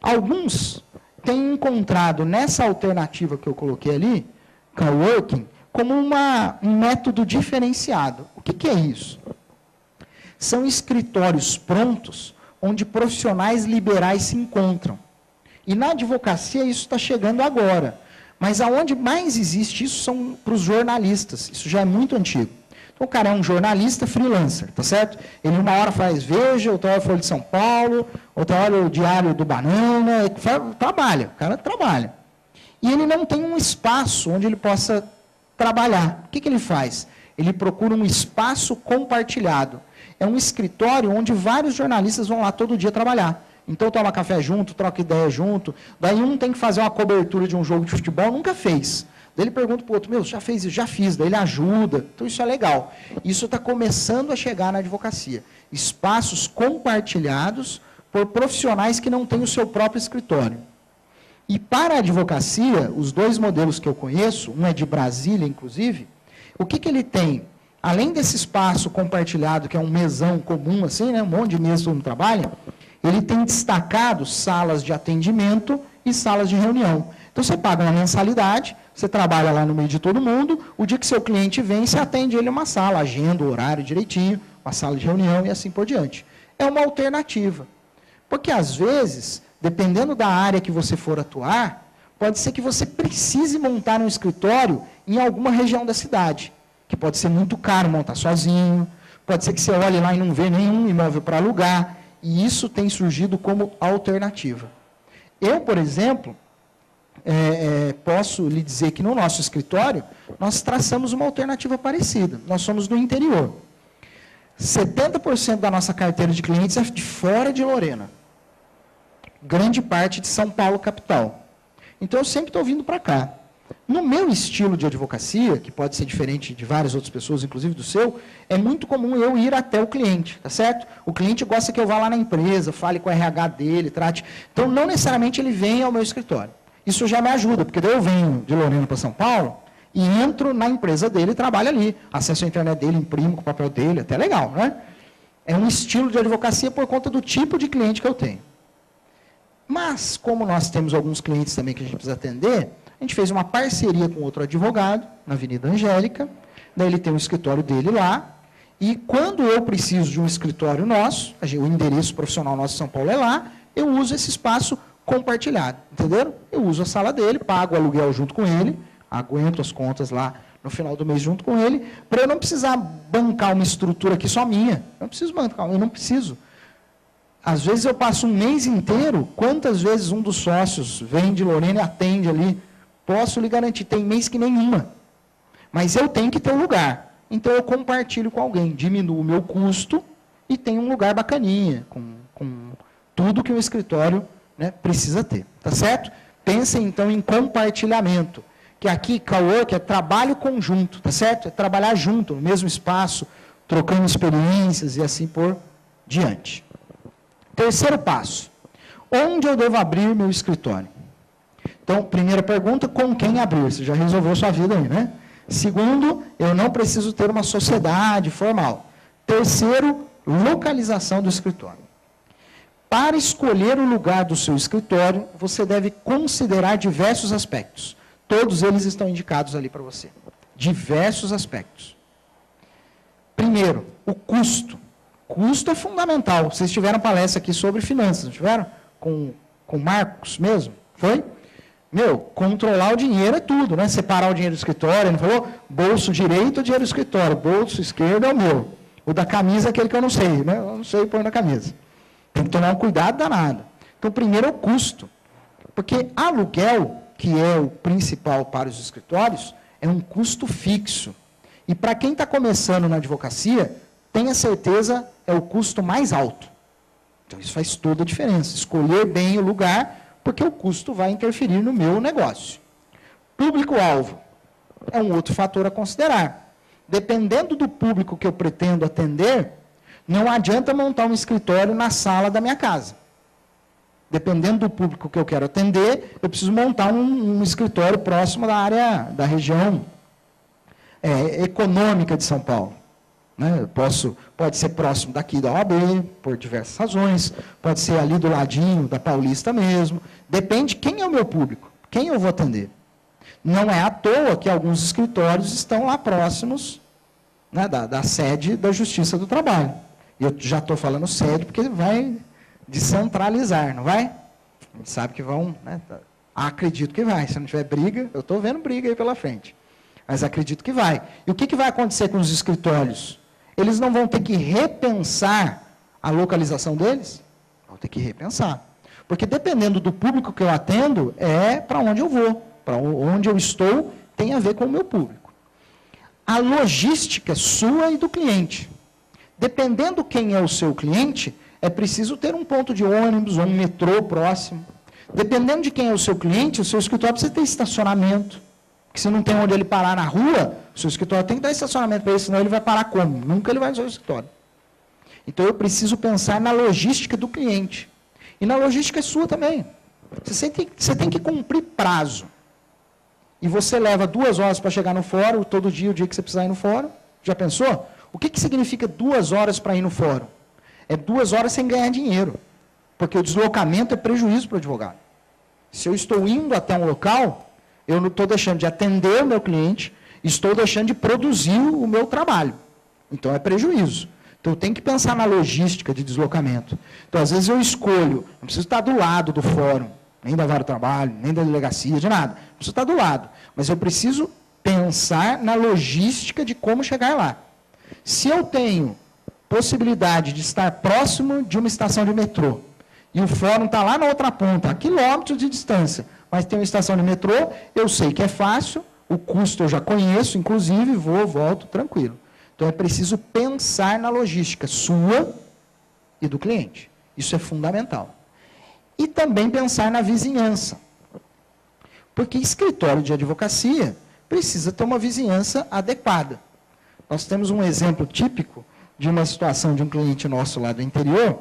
Alguns têm encontrado nessa alternativa que eu coloquei ali, coworking, como um método diferenciado. O que é isso? São escritórios prontos, onde profissionais liberais se encontram. E na advocacia isso está chegando agora. Mas aonde mais existe isso são para os jornalistas. Isso já é muito antigo. Então o cara é um jornalista freelancer, tá certo? Ele uma hora faz Veja, outra hora Folha de São Paulo, outra hora o Diário do Banana, trabalha, o cara trabalha. E ele não tem um espaço onde ele possa trabalhar. O que ele faz? Ele procura um espaço compartilhado. É um escritório onde vários jornalistas vão lá todo dia trabalhar. Então, toma café junto, troca ideia junto. Daí um tem que fazer uma cobertura de um jogo de futebol, nunca fez. Daí ele pergunta para o outro, já fez isso? Já fiz. Daí ele ajuda. Então, isso é legal. Isso está começando a chegar na advocacia. Espaços compartilhados por profissionais que não têm o seu próprio escritório. E para a advocacia, os dois modelos que eu conheço, um é de Brasília, inclusive, o que ele tem? Além desse espaço compartilhado, que é um mesão comum, assim, né, um monte de mesa todo mundo trabalha, ele tem destacado salas de atendimento e salas de reunião. Então, você paga uma mensalidade, você trabalha lá no meio de todo mundo, o dia que seu cliente vem, você atende ele em uma sala, agenda o horário direitinho, uma sala de reunião e assim por diante. É uma alternativa. Porque, às vezes, dependendo da área que você for atuar, pode ser que você precise montar um escritório em alguma região da cidade, que pode ser muito caro montar sozinho, pode ser que você olhe lá e não vê nenhum imóvel para alugar, e isso tem surgido como alternativa. Eu, por exemplo, posso lhe dizer que no nosso escritório, nós traçamos uma alternativa parecida. Nós somos do interior. 70% da nossa carteira de clientes é de fora de Lorena. Grande parte de São Paulo, capital. Então, eu sempre estou vindo para cá. No meu estilo de advocacia, que pode ser diferente de várias outras pessoas, inclusive do seu, é muito comum eu ir até o cliente, tá certo? O cliente gosta que eu vá lá na empresa, fale com o RH dele, trate. Então, não necessariamente ele vem ao meu escritório. Isso já me ajuda, porque daí eu venho de Lorena para São Paulo e entro na empresa dele e trabalho ali. Acesso à internet dele, imprimo com o papel dele, até legal, né? É um estilo de advocacia por conta do tipo de cliente que eu tenho. Mas, como nós temos alguns clientes também que a gente precisa atender, a gente fez uma parceria com outro advogado, na Avenida Angélica, daí ele tem um escritório dele lá, e quando eu preciso de um escritório nosso, o endereço profissional nosso em São Paulo é lá, eu uso esse espaço compartilhado, entenderam? Eu uso a sala dele, pago o aluguel junto com ele, aguento as contas lá no final do mês junto com ele, para eu não precisar bancar uma estrutura aqui só minha. Eu não preciso bancar, eu não preciso. Às vezes eu passo um mês inteiro, quantas vezes um dos sócios vem de Lorena e atende ali? Posso lhe garantir, tem mês que nenhuma. Mas eu tenho que ter um lugar. Então eu compartilho com alguém, diminuo o meu custo e tenho um lugar bacaninha, com tudo que o escritório, né, precisa ter. Tá certo? Pensem então em compartilhamento. Que aqui, cowork, é trabalho conjunto, tá certo? É trabalhar junto, no mesmo espaço, trocando experiências e assim por diante. Terceiro passo. Onde eu devo abrir meu escritório? Então, primeira pergunta, com quem abrir? Você já resolveu sua vida aí, né? Segundo, eu não preciso ter uma sociedade formal. Terceiro, localização do escritório. Para escolher o lugar do seu escritório, você deve considerar diversos aspectos. Todos eles estão indicados ali para você. Diversos aspectos. Primeiro, o custo. Custo é fundamental. Vocês tiveram palestra aqui sobre finanças, não tiveram? Com Marcos mesmo? Foi? Controlar o dinheiro é tudo, né? Separar o dinheiro do escritório, ele falou, bolso direito, dinheiro do escritório, bolso esquerdo é o meu. O da camisa é aquele que eu não sei, né? Eu não sei pôr na camisa. Tem que tomar um cuidado danado. Então, primeiro é o custo. Porque aluguel, que é o principal para os escritórios, é um custo fixo. E para quem está começando na advocacia, tenha certeza, é o custo mais alto. Então, isso faz toda a diferença. Escolher bem o lugar, porque o custo vai interferir no meu negócio. Público-alvo é um outro fator a considerar. Dependendo do público que eu pretendo atender, não adianta montar um escritório na sala da minha casa. Dependendo do público que eu quero atender, eu preciso montar um escritório próximo da área, da região econômica de São Paulo. Né? Pode ser próximo daqui da OAB, por diversas razões, pode ser ali do ladinho da Paulista mesmo, depende quem é o meu público, quem eu vou atender. Não é à toa que alguns escritórios estão lá próximos, né, da sede da Justiça do Trabalho. E eu já estou falando sede porque vai descentralizar, não vai? A gente sabe que vão, né, acredito que vai, se não tiver briga, eu estou vendo briga aí pela frente, mas acredito que vai. E o que vai acontecer com os escritórios? Eles não vão ter que repensar a localização deles? Vão ter que repensar. Porque dependendo do público que eu atendo, é para onde eu vou. Para onde eu estou, tem a ver com o meu público. A logística sua e do cliente. Dependendo quem é o seu cliente, é preciso ter um ponto de ônibus ou um metrô próximo. Dependendo de quem é o seu cliente, o seu escritório precisa ter estacionamento. Porque se não tem onde ele parar na rua, o seu escritório tem que dar estacionamento para ele, senão ele vai parar como? Nunca ele vai no seu escritório. Então, eu preciso pensar na logística do cliente. E na logística sua também. Você tem que cumprir prazo. E você leva 2 horas para chegar no fórum, todo dia, o dia que você precisar ir no fórum. Já pensou? O que significa 2 horas para ir no fórum? É 2 horas sem ganhar dinheiro. Porque o deslocamento é prejuízo para o advogado. Se eu estou indo até um local, eu não estou deixando de atender o meu cliente, estou deixando de produzir o meu trabalho. Então, é prejuízo. Então, eu tenho que pensar na logística de deslocamento. Então, às vezes eu escolho, não preciso estar do lado do fórum, nem da vara do trabalho, nem da delegacia, de nada. Não preciso estar do lado. Mas eu preciso pensar na logística de como chegar lá. Se eu tenho possibilidade de estar próximo de uma estação de metrô, e o fórum está lá na outra ponta, a quilômetros de distância, mas tem uma estação de metrô, eu sei que é fácil, o custo eu já conheço, inclusive, volto tranquilo. Então, é preciso pensar na logística sua e do cliente. Isso é fundamental. E também pensar na vizinhança. Porque escritório de advocacia precisa ter uma vizinhança adequada. Nós temos um exemplo típico de uma situação de um cliente nosso lá do interior,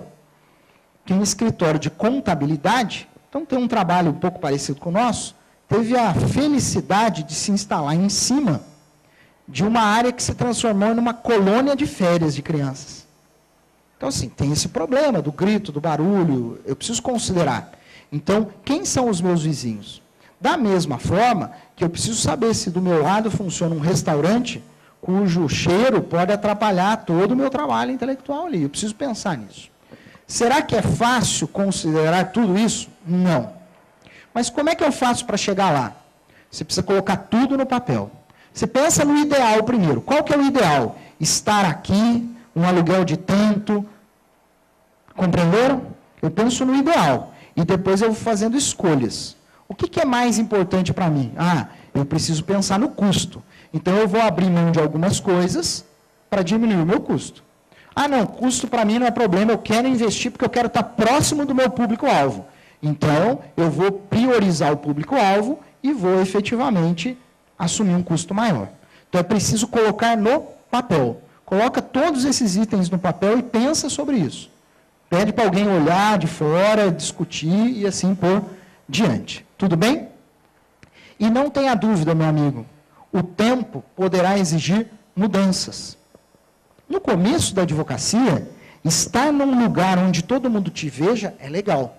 que um escritório de contabilidade, então tem um trabalho um pouco parecido com o nosso, teve a felicidade de se instalar em cima de uma área que se transformou em uma colônia de férias de crianças. Então, assim, tem esse problema do grito, do barulho, eu preciso considerar. Então, quem são os meus vizinhos? Da mesma forma que eu preciso saber se do meu lado funciona um restaurante cujo cheiro pode atrapalhar todo o meu trabalho intelectual ali. Eu preciso pensar nisso. Será que é fácil considerar tudo isso? Não. Mas como é que eu faço para chegar lá? Você precisa colocar tudo no papel. Você pensa no ideal primeiro. Qual que é o ideal? Estar aqui, um aluguel de tanto. Compreenderam? Eu penso no ideal. E depois eu vou fazendo escolhas. O que é mais importante para mim? Eu preciso pensar no custo. Então, eu vou abrir mão de algumas coisas para diminuir o meu custo. Não, custo para mim não é problema, eu quero investir porque eu quero estar próximo do meu público-alvo. Então, eu vou priorizar o público-alvo e vou efetivamente assumir um custo maior. Então, é preciso colocar no papel. Coloca todos esses itens no papel e pensa sobre isso. Pede para alguém olhar de fora, discutir e assim por diante. Tudo bem? E não tenha dúvida, meu amigo, o tempo poderá exigir mudanças. No começo da advocacia, estar num lugar onde todo mundo te veja é legal.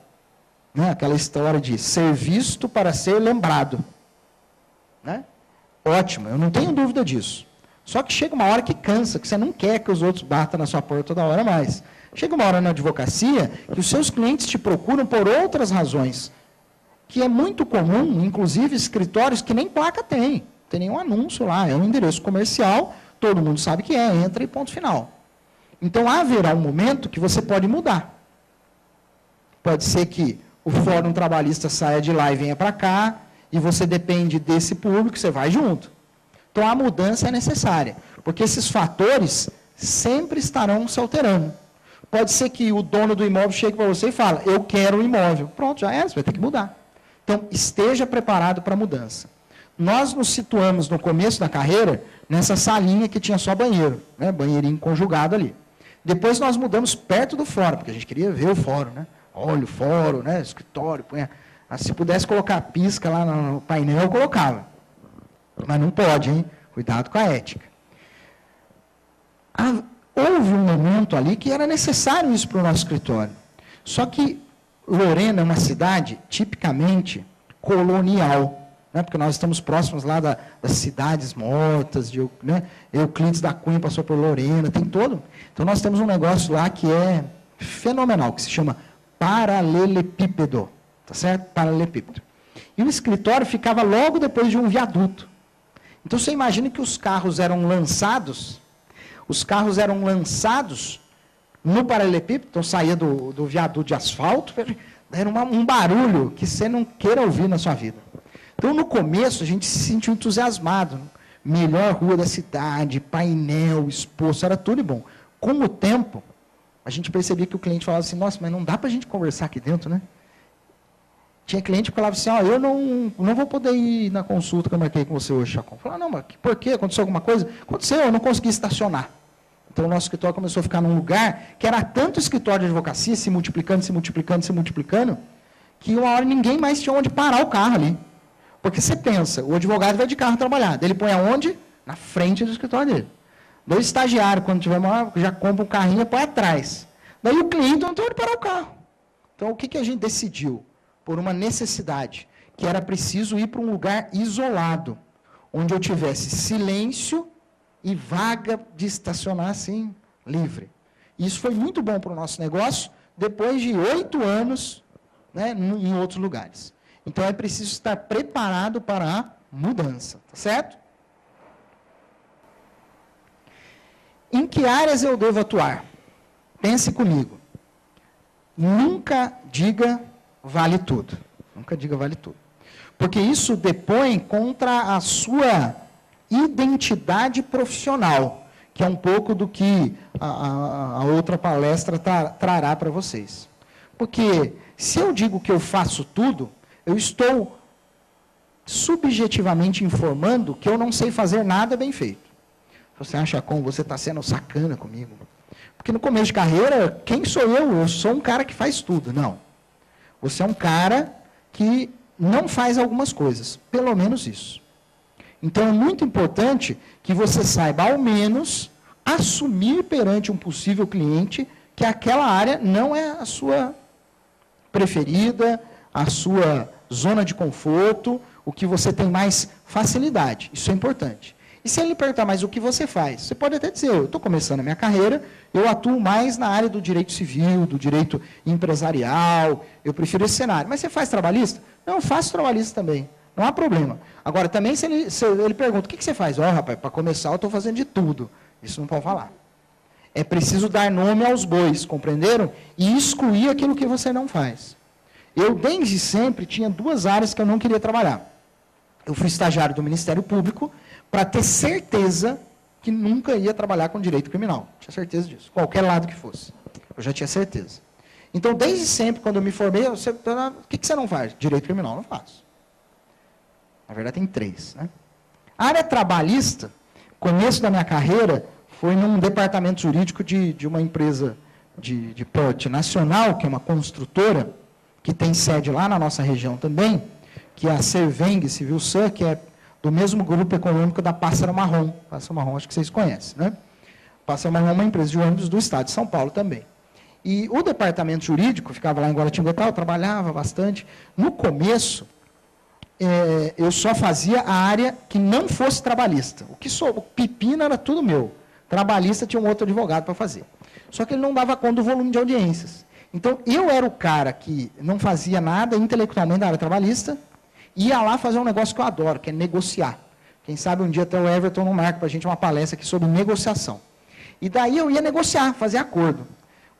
Né? Aquela história de ser visto para ser lembrado. Né? Ótimo, eu não tenho dúvida disso. Só que chega uma hora que cansa, que você não quer que os outros batam na sua porta toda hora mais. Chega uma hora na advocacia que os seus clientes te procuram por outras razões. que é muito comum, inclusive escritórios que nem placa tem nenhum anúncio lá, é um endereço comercial, todo mundo sabe que é, entra e ponto final. Então, haverá um momento que você pode mudar. Pode ser que o Fórum Trabalhista saia de lá e venha para cá, e você depende desse público, você vai junto. Então, a mudança é necessária, porque esses fatores sempre estarão se alterando. Pode ser que o dono do imóvel chegue para você e fale, eu quero o imóvel. Pronto, já é, você vai ter que mudar. Então, esteja preparado para a mudança. Nós nos situamos no começo da carreira, nessa salinha que tinha só banheiro, né? Banheirinho conjugado ali. Depois nós mudamos perto do fórum, porque a gente queria ver o fórum, né? Olha o fórum, né? Escritório, punha... se pudesse colocar pisca lá no painel, eu colocava. Mas não pode, hein? Cuidado com a ética. Houve um momento ali que era necessário isso para o nosso escritório. Só que Lorena é uma cidade tipicamente colonial, né? Porque nós estamos próximos lá das cidades mortas, né? Euclides da Cunha passou por Lorena, tem todo. Então nós temos um negócio lá que é fenomenal, que se chama paralelepípedo, tá certo? Paralelepípedo. E o escritório ficava logo depois de um viaduto. Então você imagina que os carros eram lançados no paralelepípedo, então saía do viaduto de asfalto, era um barulho que você não queira ouvir na sua vida. Então, no começo, a gente se sentiu entusiasmado. Melhor rua da cidade, painel, exposto, era tudo bom. Com o tempo, a gente percebia que o cliente falava assim, nossa, mas não dá para a gente conversar aqui dentro, né? Tinha cliente que falava assim, eu não vou poder ir na consulta que eu marquei com você hoje, Chacon. Eu falava, não, mas por quê? Aconteceu alguma coisa? Aconteceu, eu não consegui estacionar. Então, o nosso escritório começou a ficar num lugar que era tanto escritório de advocacia, se multiplicando, que uma hora ninguém mais tinha onde parar o carro ali. Porque você pensa, o advogado vai de carro trabalhar, ele põe aonde? Na frente do escritório dele. Daí o estagiário, quando tiver uma, já compra um carrinho e põe atrás. Daí o cliente não tem onde parar o carro. Então, o que a gente decidiu? Por uma necessidade, que era preciso ir para um lugar isolado, onde eu tivesse silêncio e vaga de estacionar assim, livre. Isso foi muito bom para o nosso negócio, depois de 8 anos, né, em outros lugares. Então, é preciso estar preparado para a mudança, tá certo? Em que áreas eu devo atuar? Pense comigo. Nunca diga vale tudo. Nunca diga vale tudo. Porque isso depõe contra a sua identidade profissional, que é um pouco do que a outra palestra trará para vocês. Porque se eu digo que eu faço tudo, eu estou subjetivamente informando que eu não sei fazer nada bem feito. Você acha como você está sendo sacana comigo? Porque no começo de carreira, quem sou eu? Eu sou um cara que faz tudo. Não. Você é um cara que não faz algumas coisas. Pelo menos isso. Então, é muito importante que você saiba, ao menos, assumir perante um possível cliente que aquela área não é a sua preferida, a sua zona de conforto, o que você tem mais facilidade. Isso é importante. E se ele perguntar mais o que você faz, você pode até dizer, eu estou começando a minha carreira, eu atuo mais na área do direito civil, do direito empresarial, eu prefiro esse cenário. Mas você faz trabalhista? Não, eu faço trabalhista também, não há problema. Agora, também se ele pergunta, o que você faz? Rapaz, para começar eu estou fazendo de tudo. Isso não pode falar. É preciso dar nome aos bois, compreenderam? E excluir aquilo que você não faz. Eu, desde sempre, tinha 2 áreas que eu não queria trabalhar. Eu fui estagiário do Ministério Público para ter certeza que nunca ia trabalhar com direito criminal. Tinha certeza disso, qualquer lado que fosse. Eu já tinha certeza. Então, desde sempre, quando eu me formei, o que você não faz? Direito criminal, não faço. Na verdade, tem 3. Né? A área trabalhista, começo da minha carreira, foi num departamento jurídico de uma empresa de porte nacional, que é uma construtora, que tem sede lá na nossa região também, que é a Serveng Civil Sun, que é do mesmo grupo econômico da Pássaro Marrom. Pássaro Marrom, acho que vocês conhecem, né? Pássaro Marrom é uma empresa de ônibus do estado de São Paulo também. E o departamento jurídico, ficava lá em Guaratinguetá, eu trabalhava bastante. No começo, eu só fazia a área que não fosse trabalhista. O pepino era tudo meu. Trabalhista tinha um outro advogado para fazer. Só que ele não dava conta do volume de audiências. Então, eu era o cara que não fazia nada intelectualmente na área trabalhista, ia lá fazer um negócio que eu adoro, que é negociar. Quem sabe um dia até o Everton não marca para a gente uma palestra aqui sobre negociação. E daí eu ia negociar, fazer acordo.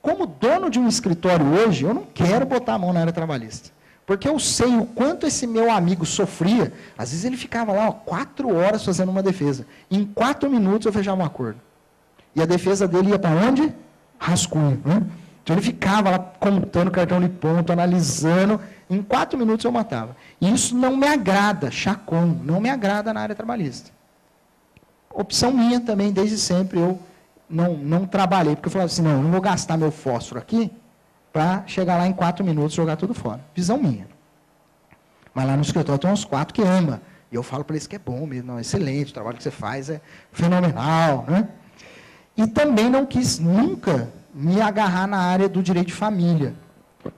Como dono de um escritório hoje, eu não quero botar a mão na área trabalhista. Porque eu sei o quanto esse meu amigo sofria. Às vezes ele ficava lá 4 horas fazendo uma defesa. Em 4 minutos eu fechava um acordo. E a defesa dele ia para onde? Rascunho. Né? Então ele ficava lá contando cartão de ponto, analisando. Em 4 minutos eu matava. E isso não me agrada, Chacon, não me agrada na área trabalhista. Opção minha também, desde sempre, eu não trabalhei. Porque eu falava assim, não, eu não vou gastar meu fósforo aqui para chegar lá em 4 minutos e jogar tudo fora. Visão minha. Mas lá no escritório tem uns 4 que ama. E eu falo para eles que é bom mesmo, não, é excelente, o trabalho que você faz é fenomenal. Né? E também não quis nunca me agarrar na área do direito de família.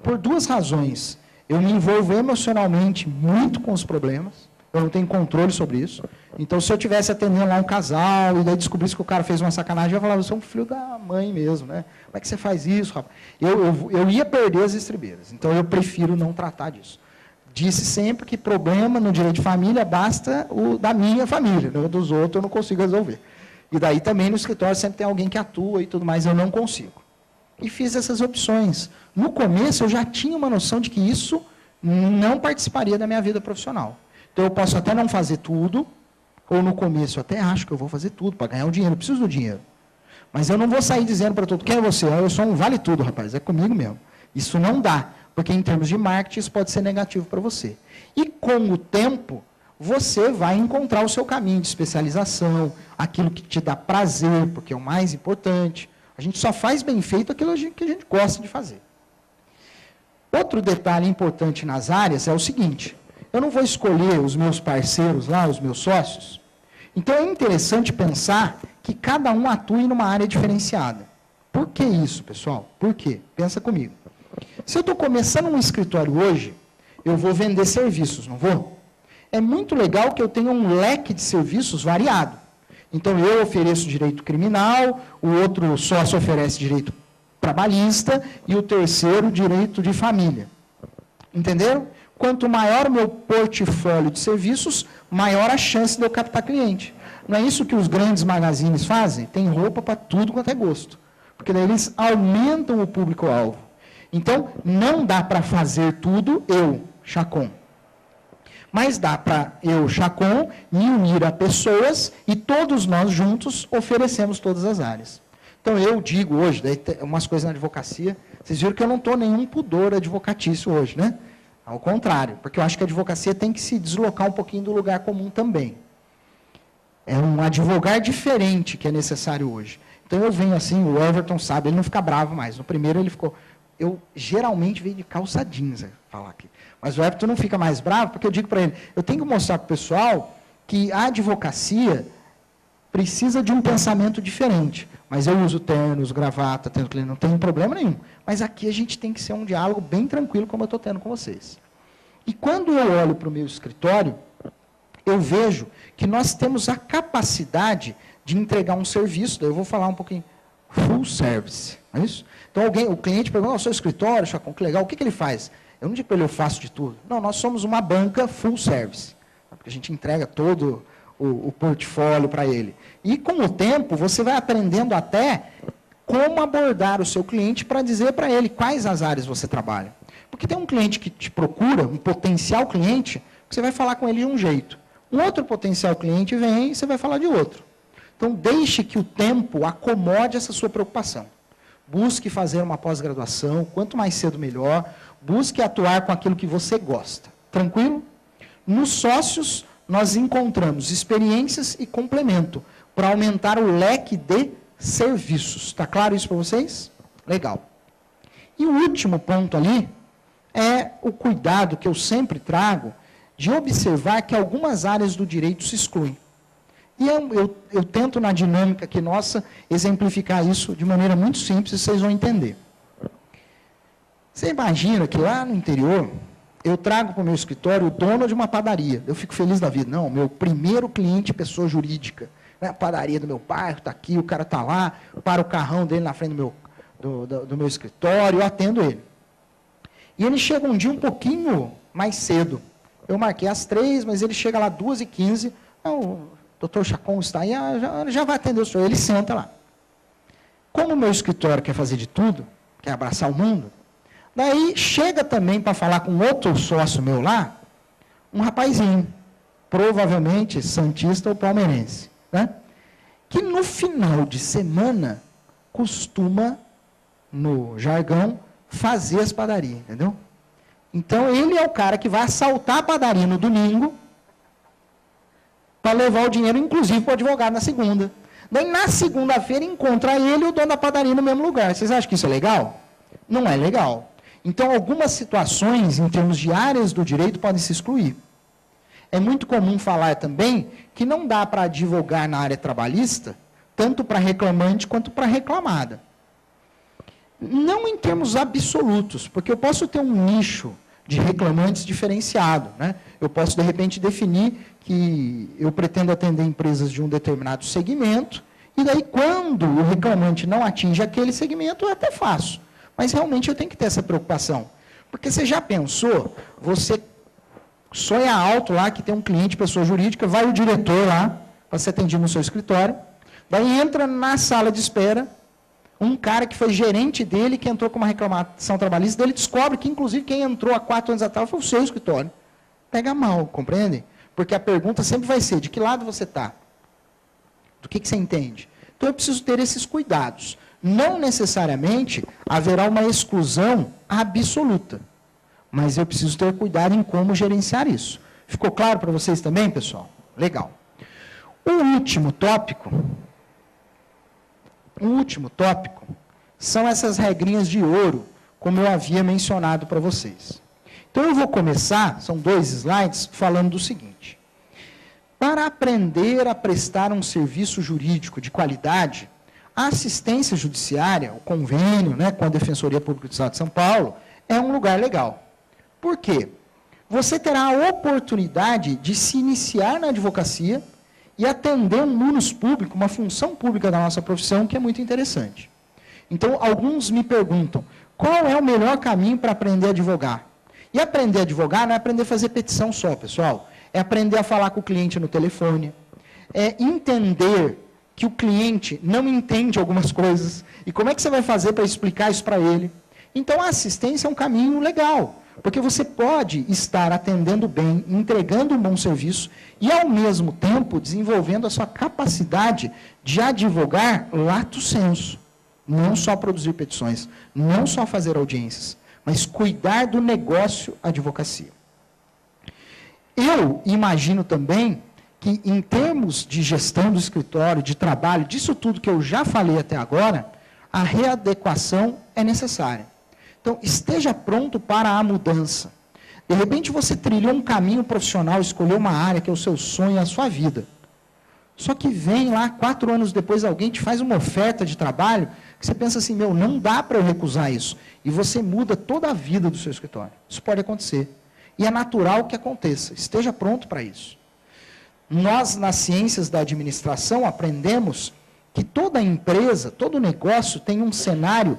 Por 2 razões. Eu me envolvo emocionalmente muito com os problemas. Eu não tenho controle sobre isso. Então, se eu estivesse atendendo lá um casal e daí descobrisse que o cara fez uma sacanagem, eu falava, você é um filho da mãe mesmo, né? Como é que você faz isso, rapaz? Eu ia perder as estribeiras. Então, eu prefiro não tratar disso. Disse sempre que problema no direito de família basta o da minha família, né? Dos outros eu não consigo resolver. E daí também no escritório sempre tem alguém que atua e tudo mais, eu não consigo. E fiz essas opções. No começo, eu já tinha uma noção de que isso não participaria da minha vida profissional. Então, eu posso até não fazer tudo, ou no começo eu até acho que eu vou fazer tudo para ganhar o dinheiro, eu preciso do dinheiro. Mas eu não vou sair dizendo para todo mundo, quem é você? Eu sou um vale tudo, rapaz, é comigo mesmo. Isso não dá, porque em termos de marketing isso pode ser negativo para você. E com o tempo, você vai encontrar o seu caminho de especialização, aquilo que te dá prazer, porque é o mais importante. A gente só faz bem feito aquilo que a gente gosta de fazer. Outro detalhe importante nas áreas é o seguinte, eu não vou escolher os meus parceiros lá, os meus sócios. Então, é interessante pensar que cada um atue numa área diferenciada. Por que isso, pessoal? Por quê? Pensa comigo. Se eu estou começando um escritório hoje, eu vou vender serviços, não vou? É muito legal que eu tenha um leque de serviços variado. Então, eu ofereço direito criminal, o outro sócio oferece direito trabalhista e o terceiro, direito de família. Entenderam? Quanto maior o meu portfólio de serviços, maior a chance de eu captar cliente. Não é isso que os grandes magazines fazem? Tem roupa para tudo quanto é gosto. Porque daí eles aumentam o público-alvo. Então, não dá para fazer tudo eu, Chacon. Mas dá para eu, Chacon, me unir a pessoas e todos nós juntos oferecemos todas as áreas. Então, eu digo hoje, daí tem umas coisas na advocacia, vocês viram que eu não estou nenhum pudor advocatício hoje, né? Ao contrário, porque eu acho que a advocacia tem que se deslocar um pouquinho do lugar comum também. É um advogar diferente que é necessário hoje. Então, eu venho assim, o Everton sabe, ele não fica bravo mais. No primeiro ele ficou... Eu geralmente venho de calça jeans falar aqui. Mas o Everton não fica mais bravo, porque eu digo para ele, eu tenho que mostrar para o pessoal que a advocacia precisa de um pensamento diferente. Mas eu uso ternos, gravata, não tem problema nenhum. Mas aqui a gente tem que ser um diálogo bem tranquilo, como eu estou tendo com vocês. E quando eu olho para o meu escritório, eu vejo que nós temos a capacidade de entregar um serviço, daí eu vou falar um pouquinho, full service, não é isso? Então, o cliente pergunta, o seu escritório, Chacon, que legal, o que ele faz? Eu não digo para ele, eu faço de tudo. Não, nós somos uma banca full service, porque a gente entrega todo o portfólio para ele. E, com o tempo, você vai aprendendo até como abordar o seu cliente para dizer para ele quais as áreas você trabalha. Porque tem um cliente que te procura, um potencial cliente, que você vai falar com ele de um jeito. Um outro potencial cliente vem e você vai falar de outro. Então, deixe que o tempo acomode essa sua preocupação. Busque fazer uma pós-graduação, quanto mais cedo melhor. Busque atuar com aquilo que você gosta. Tranquilo? Nos sócios, nós encontramos experiências e complemento para aumentar o leque de serviços. Está claro isso para vocês? Legal. E o último ponto ali é o cuidado que eu sempre trago de observar que algumas áreas do direito se excluem. E eu tento, na dinâmica aqui nossa, exemplificar isso de maneira muito simples e vocês vão entender. Você imagina que lá no interior, eu trago para o meu escritório o dono de uma padaria. Eu fico feliz da vida. Não, meu primeiro cliente, pessoa jurídica. Né? A padaria do meu bairro está aqui, o cara está lá, para o carrão dele na frente do meu escritório, eu atendo ele. E ele chega um dia um pouquinho mais cedo. Eu marquei às 3, mas ele chega lá 2h15. O doutor Chacon está aí, já vai atender o senhor. Ele senta lá. Como o meu escritório quer fazer de tudo, quer abraçar o mundo, daí chega também para falar com outro sócio meu lá, um rapazinho, provavelmente santista ou palmeirense, né? Que no final de semana costuma, no jargão, fazer as padarias, entendeu? Então, ele é o cara que vai assaltar a padaria no domingo para levar o dinheiro, inclusive, para o advogado na segunda. Daí, na segunda-feira, encontra ele e o dono da padaria no mesmo lugar. Vocês acham que isso é legal? Não é legal. Então, algumas situações, em termos de áreas do direito, podem se excluir. É muito comum falar também que não dá para advogar na área trabalhista, tanto para reclamante quanto para reclamada. Não em termos absolutos, porque eu posso ter um nicho de reclamantes diferenciado, né? Eu posso, de repente, definir que eu pretendo atender empresas de um determinado segmento, e daí, quando o reclamante não atinge aquele segmento, eu até faço. Mas, realmente, eu tenho que ter essa preocupação. Porque você já pensou, você sonha alto lá, que tem um cliente, pessoa jurídica, vai o diretor lá, para ser atendido no seu escritório, daí entra na sala de espera, um cara que foi gerente dele, que entrou com uma reclamação trabalhista, dele descobre que, inclusive, quem entrou há 4 anos atrás foi o seu escritório. Pega mal, compreende? Porque a pergunta sempre vai ser, de que lado você está? Do que você entende? Então, eu preciso ter esses cuidados. Não necessariamente haverá uma exclusão absoluta, mas eu preciso ter cuidado em como gerenciar isso. Ficou claro para vocês também, pessoal? Legal. O último tópico são essas regrinhas de ouro, como eu havia mencionado para vocês. Então, eu vou começar, são 2 slides, falando do seguinte. Para aprender a prestar um serviço jurídico de qualidade, a assistência judiciária, o convênio, né, com a Defensoria Pública do Estado de São Paulo, é um lugar legal. Por quê? Você terá a oportunidade de se iniciar na advocacia e atender um munus público, uma função pública da nossa profissão, que é muito interessante. Então, alguns me perguntam, qual é o melhor caminho para aprender a advogar? E aprender a advogar não é aprender a fazer petição só, pessoal. É aprender a falar com o cliente no telefone, é entender que o cliente não entende algumas coisas, e como é que você vai fazer para explicar isso para ele. Então, a assistência é um caminho legal, porque você pode estar atendendo bem, entregando um bom serviço e, ao mesmo tempo, desenvolvendo a sua capacidade de advogar lato sensu. Não só produzir petições, não só fazer audiências, mas cuidar do negócio advocacia. Eu imagino também que, em termos de gestão do escritório, de trabalho, disso tudo que eu já falei até agora, a readequação é necessária. Então, esteja pronto para a mudança. De repente, você trilhou um caminho profissional, escolheu uma área que é o seu sonho, a sua vida. Só que vem lá, 4 anos depois, alguém te faz uma oferta de trabalho, que você pensa assim, não dá para eu recusar isso. E você muda toda a vida do seu escritório. Isso pode acontecer. E é natural que aconteça. Esteja pronto para isso. Nós, nas ciências da administração, aprendemos que toda empresa, todo negócio tem um cenário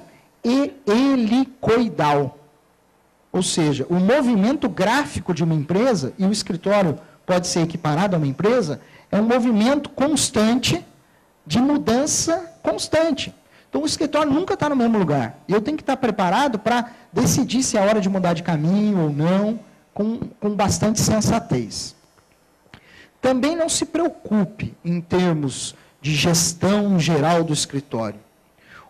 helicoidal. Ou seja, o movimento gráfico de uma empresa, e o escritório pode ser equiparado a uma empresa, é um movimento constante, de mudança constante. Então, o escritório nunca está no mesmo lugar. E eu tenho que estar preparado para decidir se é hora de mudar de caminho ou não, com bastante sensatez. Também não se preocupe em termos de gestão geral do escritório.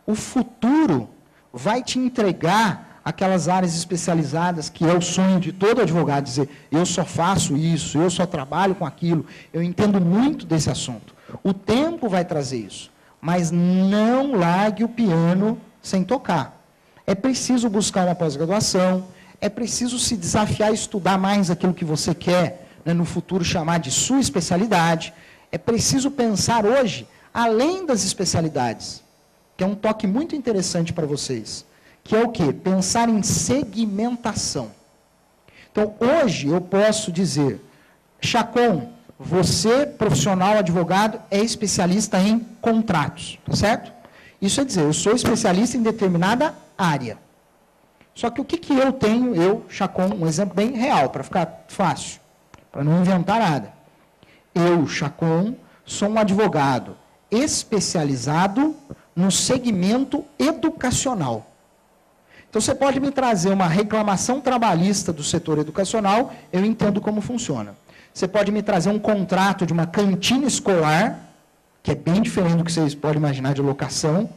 O futuro vai te entregar aquelas áreas especializadas, que é o sonho de todo advogado, dizer, eu só faço isso, eu só trabalho com aquilo, eu entendo muito desse assunto. O tempo vai trazer isso, mas não largue o piano sem tocar. É preciso buscar uma pós-graduação, é preciso se desafiar a estudar mais aquilo que você quer, né, no futuro chamar de sua especialidade. É preciso pensar hoje, além das especialidades, que é um toque muito interessante para vocês, que é o quê? Pensar em segmentação. Então, hoje eu posso dizer, Chacon, você, profissional advogado, é especialista em contratos, tá certo? Isso é dizer, eu sou especialista em determinada área. Só que o que eu tenho, eu, Chacon, um exemplo bem real, para ficar fácil, para não inventar nada. Eu, Chacon, sou um advogado especializado no segmento educacional. Então, você pode me trazer uma reclamação trabalhista do setor educacional, eu entendo como funciona. Você pode me trazer um contrato de uma cantina escolar, que é bem diferente do que vocês podem imaginar de locação.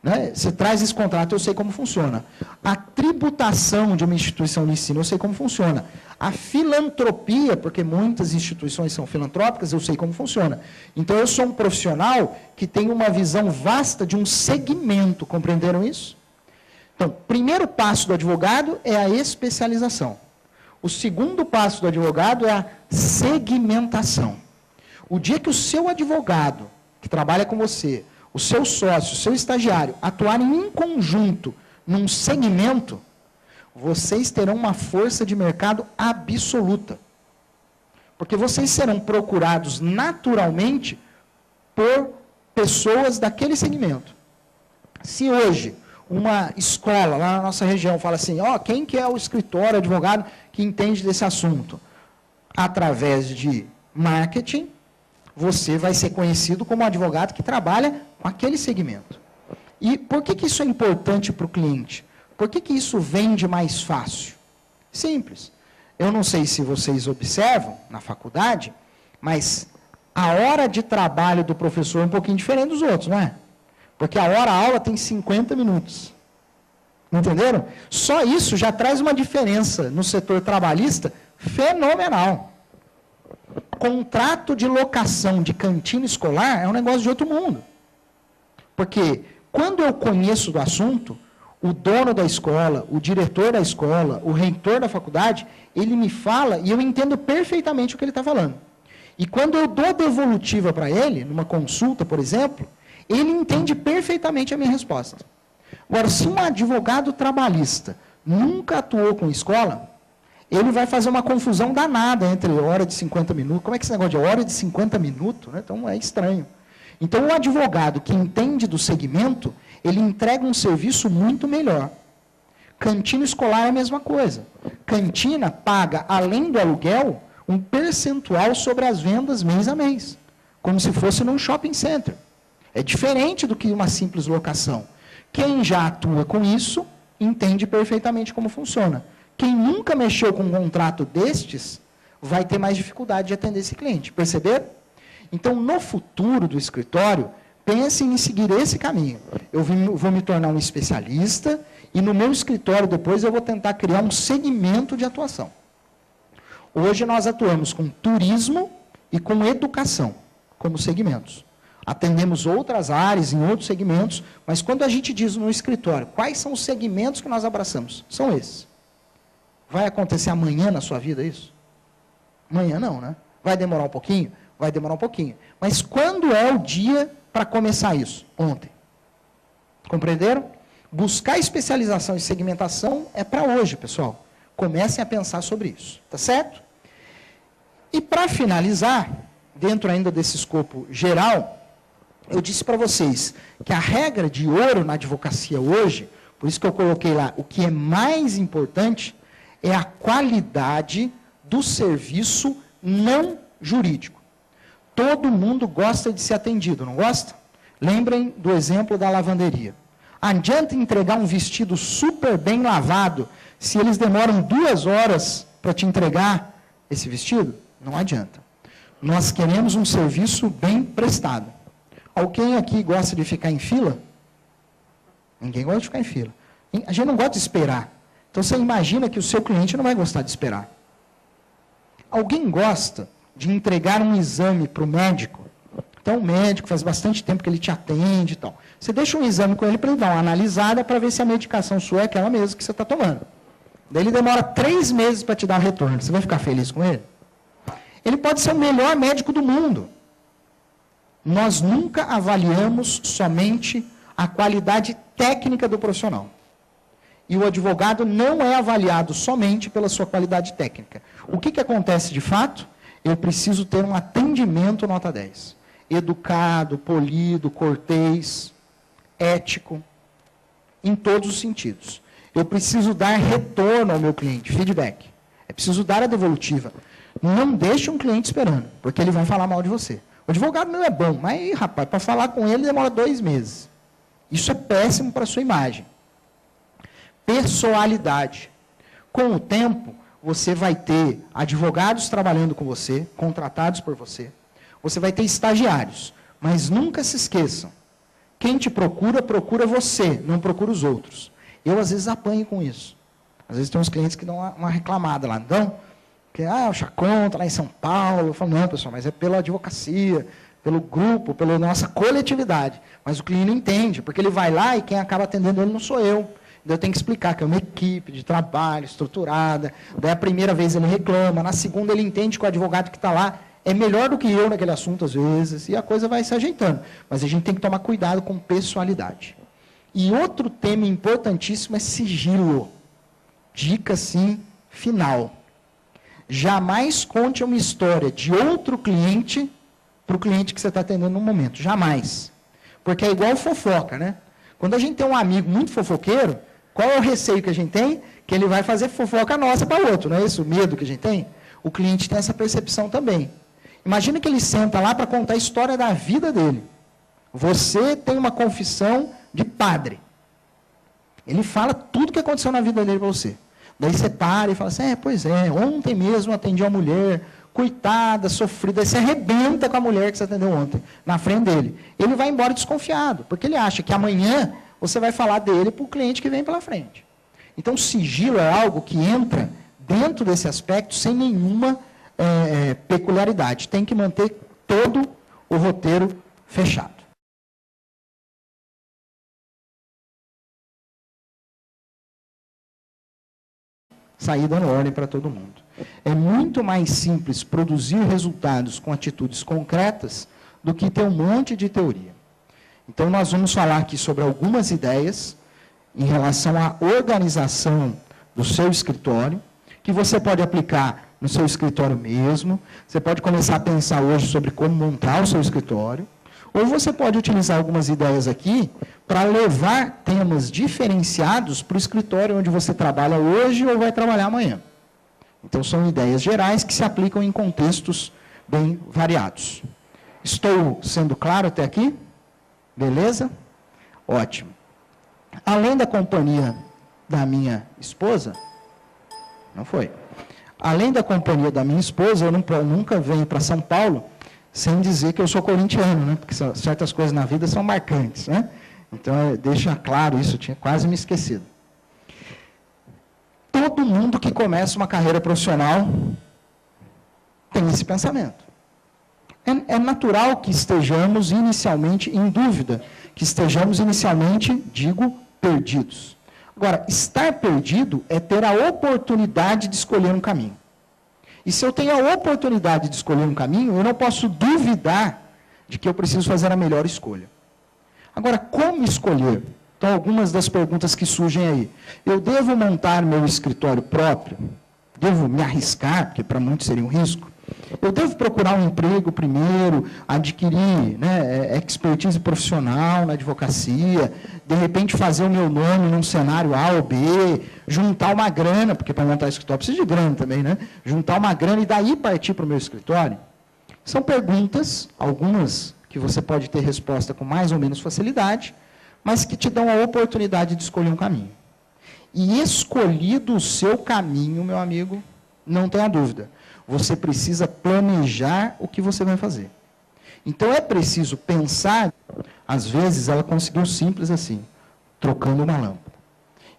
Né? Você traz esse contrato, eu sei como funciona. A tributação de uma instituição de ensino, eu sei como funciona. A filantropia, porque muitas instituições são filantrópicas, eu sei como funciona. Então, eu sou um profissional que tem uma visão vasta de um segmento, compreenderam isso? Então, o primeiro passo do advogado é a especialização. O segundo passo do advogado é a segmentação. O dia que o seu advogado, que trabalha com você, o seu sócio, o seu estagiário, atuarem em conjunto num segmento, vocês terão uma força de mercado absoluta. Porque vocês serão procurados naturalmente por pessoas daquele segmento. Se hoje uma escola lá na nossa região fala assim, quem que é o escritório, advogado que entende desse assunto? Através de marketing, você vai ser conhecido como um advogado que trabalha com aquele segmento. E por que isso é importante para o cliente? Por que isso vende mais fácil? Simples. Eu não sei se vocês observam na faculdade, mas a hora de trabalho do professor é um pouquinho diferente dos outros, não é? Porque a aula tem 50 minutos. Entenderam? Só isso já traz uma diferença no setor trabalhista fenomenal. Contrato de locação de cantina escolar é um negócio de outro mundo. Porque quando eu conheço do assunto, o dono da escola, o diretor da escola, o reitor da faculdade, ele me fala e eu entendo perfeitamente o que ele está falando. E quando eu dou devolutiva para ele, numa consulta, por exemplo, ele entende perfeitamente a minha resposta. Agora, se um advogado trabalhista nunca atuou com escola, ele vai fazer uma confusão danada entre hora de 50 minutos. Como é que esse negócio de hora de 50 minutos? Né? Então, é estranho. Então, o advogado que entende do segmento, ele entrega um serviço muito melhor. Cantina escolar é a mesma coisa. Cantina paga, além do aluguel, um percentual sobre as vendas mês a mês. Como se fosse num shopping center. É diferente do que uma simples locação. Quem já atua com isso, entende perfeitamente como funciona. Quem nunca mexeu com um contrato destes, vai ter mais dificuldade de atender esse cliente. Perceberam? Então, no futuro do escritório, pensem em seguir esse caminho. Eu vou me tornar um especialista e no meu escritório depois eu vou tentar criar um segmento de atuação. Hoje nós atuamos com turismo e com educação como segmentos. Atendemos outras áreas em outros segmentos, mas quando a gente diz no escritório, quais são os segmentos que nós abraçamos? São esses. Vai acontecer amanhã na sua vida isso? Amanhã não, né? Vai demorar um pouquinho? Vai demorar um pouquinho. Mas quando é o dia para começar isso? Ontem. Compreenderam? Buscar especialização e segmentação é para hoje, pessoal. Comecem a pensar sobre isso. Tá certo? E para finalizar, dentro ainda desse escopo geral, eu disse para vocês que a regra de ouro na advocacia hoje, por isso que eu coloquei lá, o que é mais importante é a qualidade do serviço não jurídico. Todo mundo gosta de ser atendido, não gosta? Lembrem do exemplo da lavanderia. Adianta entregar um vestido super bem lavado se eles demoram 2 horas para te entregar esse vestido? Não adianta. Nós queremos um serviço bem prestado. Alguém aqui gosta de ficar em fila? Ninguém gosta de ficar em fila. A gente não gosta de esperar. Então, você imagina que o seu cliente não vai gostar de esperar. Alguém gosta de entregar um exame para o médico? Então, o médico faz bastante tempo que ele te atende e tal. Você deixa um exame com ele para ele dar uma analisada para ver se a medicação sua é aquela mesma que você está tomando. Daí ele demora 3 meses para te dar o retorno. Você vai ficar feliz com ele? Ele pode ser o melhor médico do mundo. Nós nunca avaliamos somente a qualidade técnica do profissional. E o advogado não é avaliado somente pela sua qualidade técnica. O que acontece de fato? Eu preciso ter um atendimento nota 10. Educado, polido, cortês. ético, em todos os sentidos. Eu preciso dar retorno ao meu cliente, feedback. É preciso dar a devolutiva. Não deixe um cliente esperando, porque ele vai falar mal de você. O advogado meu é bom, mas, rapaz, para falar com ele demora 2 meses. Isso é péssimo para a sua imagem. Pessoalidade. Com o tempo, você vai ter advogados trabalhando com você, contratados por você. Você vai ter estagiários. Mas nunca se esqueçam, quem te procura, procura você, não procura os outros. Eu, às vezes, apanho com isso. Às vezes, tem uns clientes que dão uma reclamada lá. Então, que, o Chacon está lá em São Paulo. Eu falo, não, pessoal, mas é pela advocacia, pelo grupo, pela nossa coletividade. Mas o cliente não entende, porque ele vai lá e quem acaba atendendo ele não sou eu. Então, eu tenho que explicar que é uma equipe de trabalho estruturada. Daí, a primeira vez ele reclama, na segunda ele entende que o advogado que está lá é melhor do que eu naquele assunto, às vezes, e a coisa vai se ajeitando. Mas a gente tem que tomar cuidado com pessoalidade. E outro tema importantíssimo é sigilo. Dica, sim, final. Jamais conte uma história de outro cliente para o cliente que você está atendendo no momento. Jamais. Porque é igual fofoca, né? Quando a gente tem um amigo muito fofoqueiro, qual é o receio que a gente tem? Que ele vai fazer fofoca nossa para o outro, não é isso? O medo que a gente tem? O cliente tem essa percepção também. Imagina que ele senta lá para contar a história da vida dele. Você tem uma confissão de padre. Ele fala tudo que aconteceu na vida dele para você. Daí você para e fala assim, pois é, ontem mesmo atendi uma mulher, coitada, sofrida. Aí você arrebenta com a mulher que você atendeu ontem, na frente dele. Ele vai embora desconfiado, porque ele acha que amanhã você vai falar dele para o cliente que vem pela frente. Então, sigilo é algo que entra dentro desse aspecto sem nenhuma peculiaridade. Tem que manter todo o roteiro fechado. Sair dando ordem para todo mundo. É muito mais simples produzir resultados com atitudes concretas do que ter um monte de teoria. Então, nós vamos falar aqui sobre algumas ideias em relação à organização do seu escritório, que você pode aplicar no seu escritório mesmo. Você pode começar a pensar hoje sobre como montar o seu escritório. Ou você pode utilizar algumas ideias aqui para levar temas diferenciados para o escritório onde você trabalha hoje ou vai trabalhar amanhã. Então, são ideias gerais que se aplicam em contextos bem variados. Estou sendo claro até aqui? Beleza? Ótimo. Além da companhia da minha esposa, não foi. Além da companhia da minha esposa, eu nunca venho para São Paulo sem dizer que eu sou corintiano, né? Porque certas coisas na vida são marcantes, né? Então, deixa claro isso, eu tinha quase me esquecido. Todo mundo que começa uma carreira profissional tem esse pensamento. É natural que estejamos inicialmente em dúvida, que estejamos inicialmente, digo, perdidos. Agora, estar perdido é ter a oportunidade de escolher um caminho. E se eu tenho a oportunidade de escolher um caminho, eu não posso duvidar de que eu preciso fazer a melhor escolha. Agora, como escolher? Então, algumas das perguntas que surgem aí. Eu devo montar meu escritório próprio? Devo me arriscar, porque para muitos seria um risco? Eu devo procurar um emprego primeiro, adquirir expertise profissional na advocacia, de repente fazer o meu nome num cenário A ou B, juntar uma grana, porque para montar escritório precisa de grana também, né? Juntar uma grana e daí partir para o meu escritório? São perguntas, algumas que você pode ter resposta com mais ou menos facilidade, mas que te dão a oportunidade de escolher um caminho. E escolhido o seu caminho, meu amigo, não tenha dúvida, você precisa planejar o que você vai fazer. Então, é preciso pensar, às vezes, ela conseguiu simples assim, trocando uma lâmpada.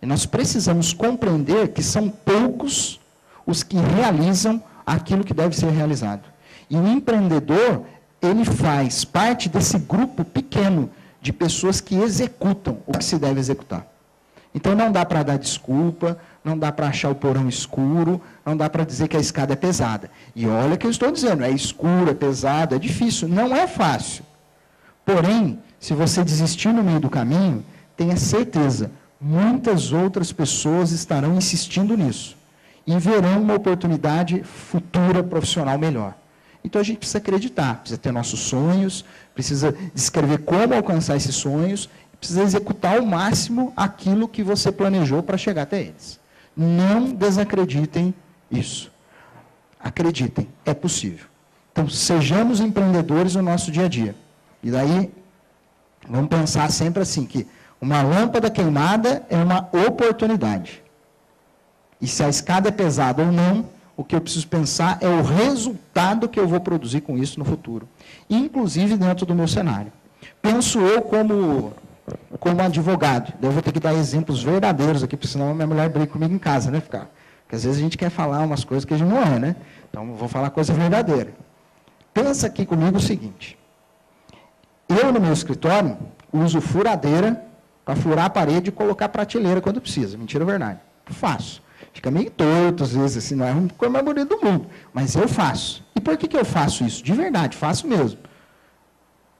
E nós precisamos compreender que são poucos os que realizam aquilo que deve ser realizado. E o empreendedor, ele faz parte desse grupo pequeno de pessoas que executam o que se deve executar. Então, não dá para dar desculpa, não dá para achar o porão escuro, não dá para dizer que a escada é pesada. E olha o que eu estou dizendo, é escuro, é pesado, é difícil, não é fácil. Porém, se você desistir no meio do caminho, tenha certeza, muitas outras pessoas estarão insistindo nisso e verão uma oportunidade futura profissional melhor. Então, a gente precisa acreditar, precisa ter nossos sonhos, precisa descrever como alcançar esses sonhos, precisa executar ao máximo aquilo que você planejou para chegar até eles. Não desacreditem isso. Acreditem, é possível. Então, sejamos empreendedores no nosso dia a dia. E daí, vamos pensar sempre assim, que uma lâmpada queimada é uma oportunidade. E se a escada é pesada ou não, o que eu preciso pensar é o resultado que eu vou produzir com isso no futuro. Inclusive dentro do meu cenário. Penso eu como advogado. Eu vou ter que dar exemplos verdadeiros aqui, porque senão minha mulher briga comigo em casa, né? Porque às vezes a gente quer falar umas coisas que a gente não é, né? Então, eu vou falar coisa verdadeira. Pensa aqui comigo o seguinte. Eu, no meu escritório, uso furadeira para furar a parede e colocar prateleira quando precisa. Mentira ou verdade? Faço. Fica meio torto, às vezes, assim, não é a coisa mais bonita do mundo. Mas eu faço. E por que eu faço isso? De verdade, faço mesmo.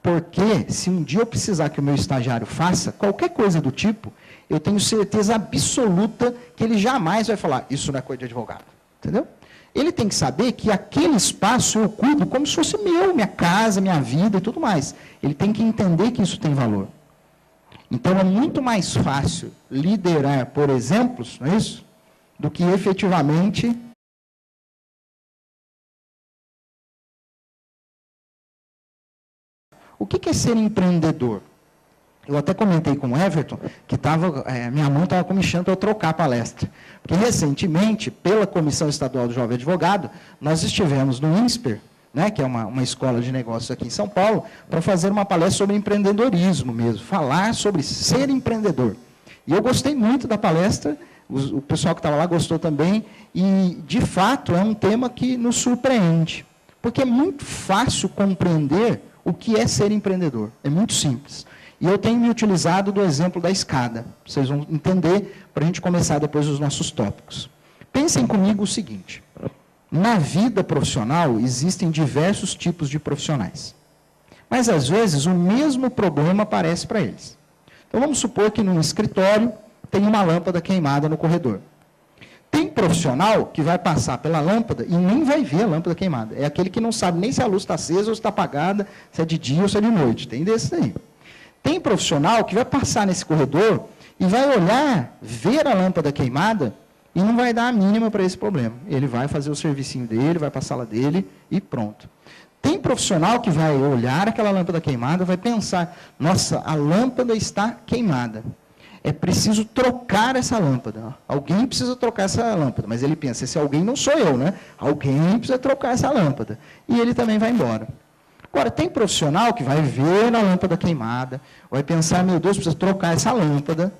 Porque, se um dia eu precisar que o meu estagiário faça qualquer coisa do tipo, eu tenho certeza absoluta que ele jamais vai falar, isso não é coisa de advogado. Entendeu? Ele tem que saber que aquele espaço eu cuido como se fosse meu, minha casa, minha vida e tudo mais. Ele tem que entender que isso tem valor. Então, é muito mais fácil liderar por exemplos, não é isso? Do que efetivamente o que é ser empreendedor? Eu até comentei com o Everton que minha mãe estava comichando para eu trocar a palestra. Porque recentemente, pela Comissão Estadual do Jovem Advogado, nós estivemos no INSPER, né, que é uma escola de negócios aqui em São Paulo, para fazer uma palestra sobre empreendedorismo mesmo, falar sobre ser empreendedor. E eu gostei muito da palestra, o pessoal que estava lá gostou também, e, de fato, é um tema que nos surpreende. Porque é muito fácil compreender o que é ser empreendedor. É muito simples. E eu tenho me utilizado do exemplo da escada. Vocês vão entender para a gente começar depois os nossos tópicos. Pensem comigo o seguinte. Na vida profissional, existem diversos tipos de profissionais. Mas, às vezes, o mesmo problema aparece para eles. Então, vamos supor que num escritório tem uma lâmpada queimada no corredor. Tem profissional que vai passar pela lâmpada e nem vai ver a lâmpada queimada. É aquele que não sabe nem se a luz está acesa ou se está apagada, se é de dia ou se é de noite. Tem desse aí. Tem profissional que vai passar nesse corredor e vai olhar, ver a lâmpada queimada e não vai dar a mínima para esse problema. Ele vai fazer o servicinho dele, vai para a sala dele e pronto. Tem profissional que vai olhar aquela lâmpada queimada, vai pensar, nossa, a lâmpada está queimada. É preciso trocar essa lâmpada. Alguém precisa trocar essa lâmpada. Mas ele pensa, esse alguém não sou eu, né? Alguém precisa trocar essa lâmpada. E ele também vai embora. Agora, tem profissional que vai ver a lâmpada queimada, vai pensar, meu Deus, precisa trocar essa lâmpada.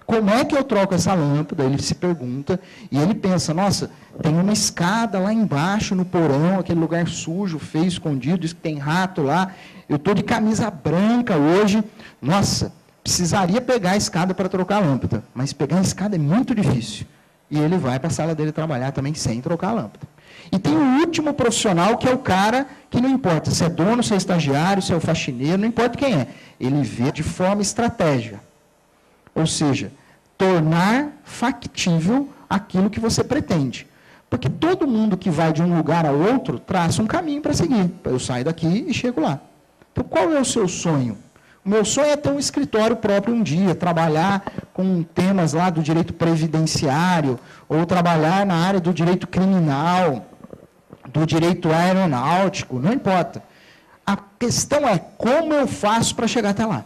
Como é que eu troco essa lâmpada? Ele se pergunta, e ele pensa, nossa, tem uma escada lá embaixo, no porão, aquele lugar sujo, feio, escondido, diz que tem rato lá, eu estou de camisa branca hoje, nossa, precisaria pegar a escada para trocar a lâmpada, mas pegar a escada é muito difícil. E ele vai para a sala dele trabalhar também sem trocar a lâmpada. E tem o último profissional, que é o cara que não importa se é dono, se é estagiário, se é o faxineiro, não importa quem é. Ele vê de forma estratégica. Ou seja, tornar factível aquilo que você pretende. Porque todo mundo que vai de um lugar a outro traça um caminho para seguir. Eu saio daqui e chego lá. Então, qual é o seu sonho? O meu sonho é ter um escritório próprio um dia, trabalhar com temas lá do direito previdenciário, ou trabalhar na área do direito criminal, do direito aeronáutico, não importa. A questão é como eu faço para chegar até lá.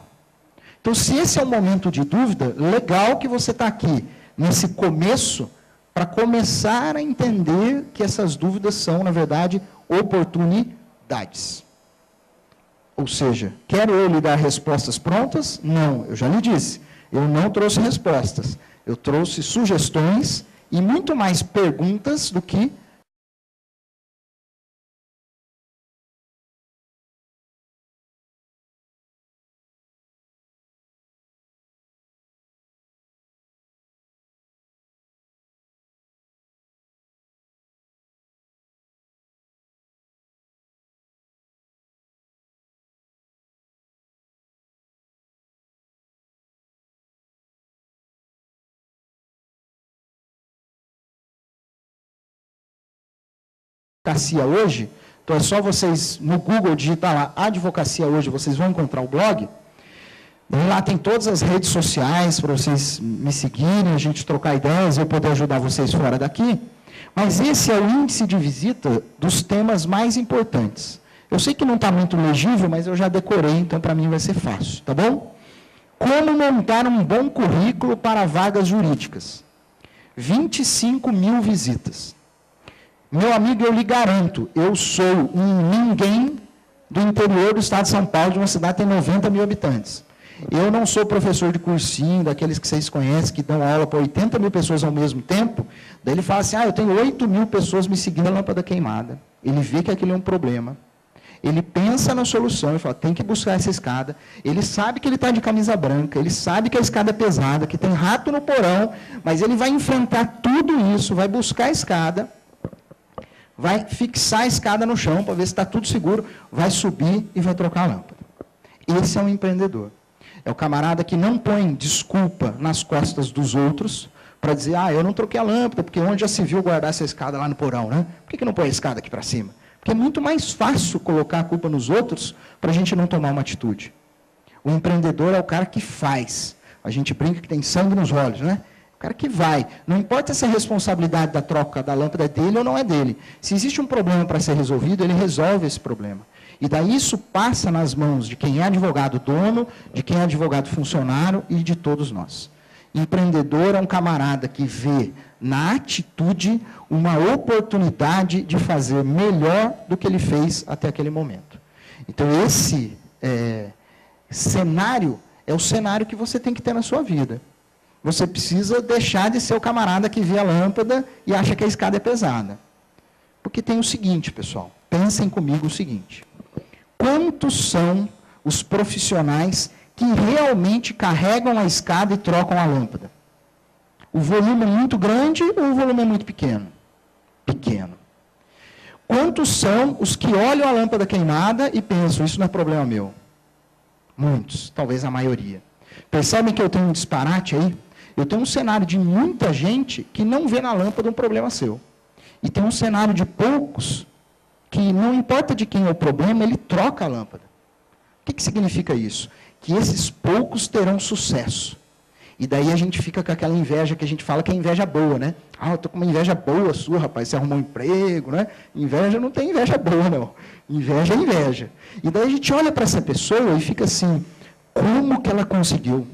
Então, se esse é um momento de dúvida, legal que você está aqui, nesse começo, para começar a entender que essas dúvidas são, na verdade, oportunidades. Ou seja, quero eu lhe dar respostas prontas? Não, eu já lhe disse. Eu não trouxe respostas. Eu trouxe sugestões e muito mais perguntas do que advocacia hoje, então é só vocês no Google digitar lá advocacia hoje, vocês vão encontrar o blog. Lá tem todas as redes sociais para vocês me seguirem, a gente trocar ideias, eu poder ajudar vocês fora daqui. Mas esse é o índice de visita dos temas mais importantes. Eu sei que não está muito legível, mas eu já decorei, então para mim vai ser fácil, tá bom? Como montar um bom currículo para vagas jurídicas? 25 mil visitas. Meu amigo, eu lhe garanto, eu sou um ninguém do interior do estado de São Paulo, de uma cidade que tem 90 mil habitantes. Eu não sou professor de cursinho, daqueles que vocês conhecem, que dão aula para 80 mil pessoas ao mesmo tempo. Daí ele fala assim, eu tenho 8 mil pessoas me seguindo a lâmpada queimada. Ele vê que aquilo é um problema. Ele pensa na solução, ele fala, tem que buscar essa escada. Ele sabe que ele está de camisa branca, ele sabe que a escada é pesada, que tem rato no porão, mas ele vai enfrentar tudo isso, vai buscar a escada, vai fixar a escada no chão para ver se está tudo seguro, vai subir e vai trocar a lâmpada. Esse é um empreendedor. É o camarada que não põe desculpa nas costas dos outros para dizer, eu não troquei a lâmpada, porque onde já se viu guardar essa escada lá no porão, né? Por que não põe a escada aqui para cima? Porque é muito mais fácil colocar a culpa nos outros para a gente não tomar uma atitude. O empreendedor é o cara que faz. A gente brinca que tem sangue nos olhos, né? O cara que vai. Não importa se a responsabilidade da troca da lâmpada é dele ou não é dele. Se existe um problema para ser resolvido, ele resolve esse problema. E daí isso passa nas mãos de quem é advogado dono, de quem é advogado funcionário e de todos nós. Empreendedor é um camarada que vê na atitude uma oportunidade de fazer melhor do que ele fez até aquele momento. Então, esse cenário é o cenário que você tem que ter na sua vida. Você precisa deixar de ser o camarada que vê a lâmpada e acha que a escada é pesada. Porque tem o seguinte, pessoal, pensem comigo o seguinte. Quantos são os profissionais que realmente carregam a escada e trocam a lâmpada? O volume é muito grande ou o volume é muito pequeno? Pequeno. Quantos são os que olham a lâmpada queimada e pensam, isso não é problema meu? Muitos, talvez a maioria. Percebem que eu tenho um disparate aí? Eu tenho um cenário de muita gente que não vê na lâmpada um problema seu. E tem um cenário de poucos que não importa de quem é o problema, ele troca a lâmpada. O que significa isso? Que esses poucos terão sucesso. E daí a gente fica com aquela inveja que a gente fala que é inveja boa, né? Eu estou com uma inveja boa sua, rapaz, você arrumou um emprego, né? Inveja não tem inveja boa, não. Inveja é inveja. E daí a gente olha para essa pessoa e fica assim, como que ela conseguiu?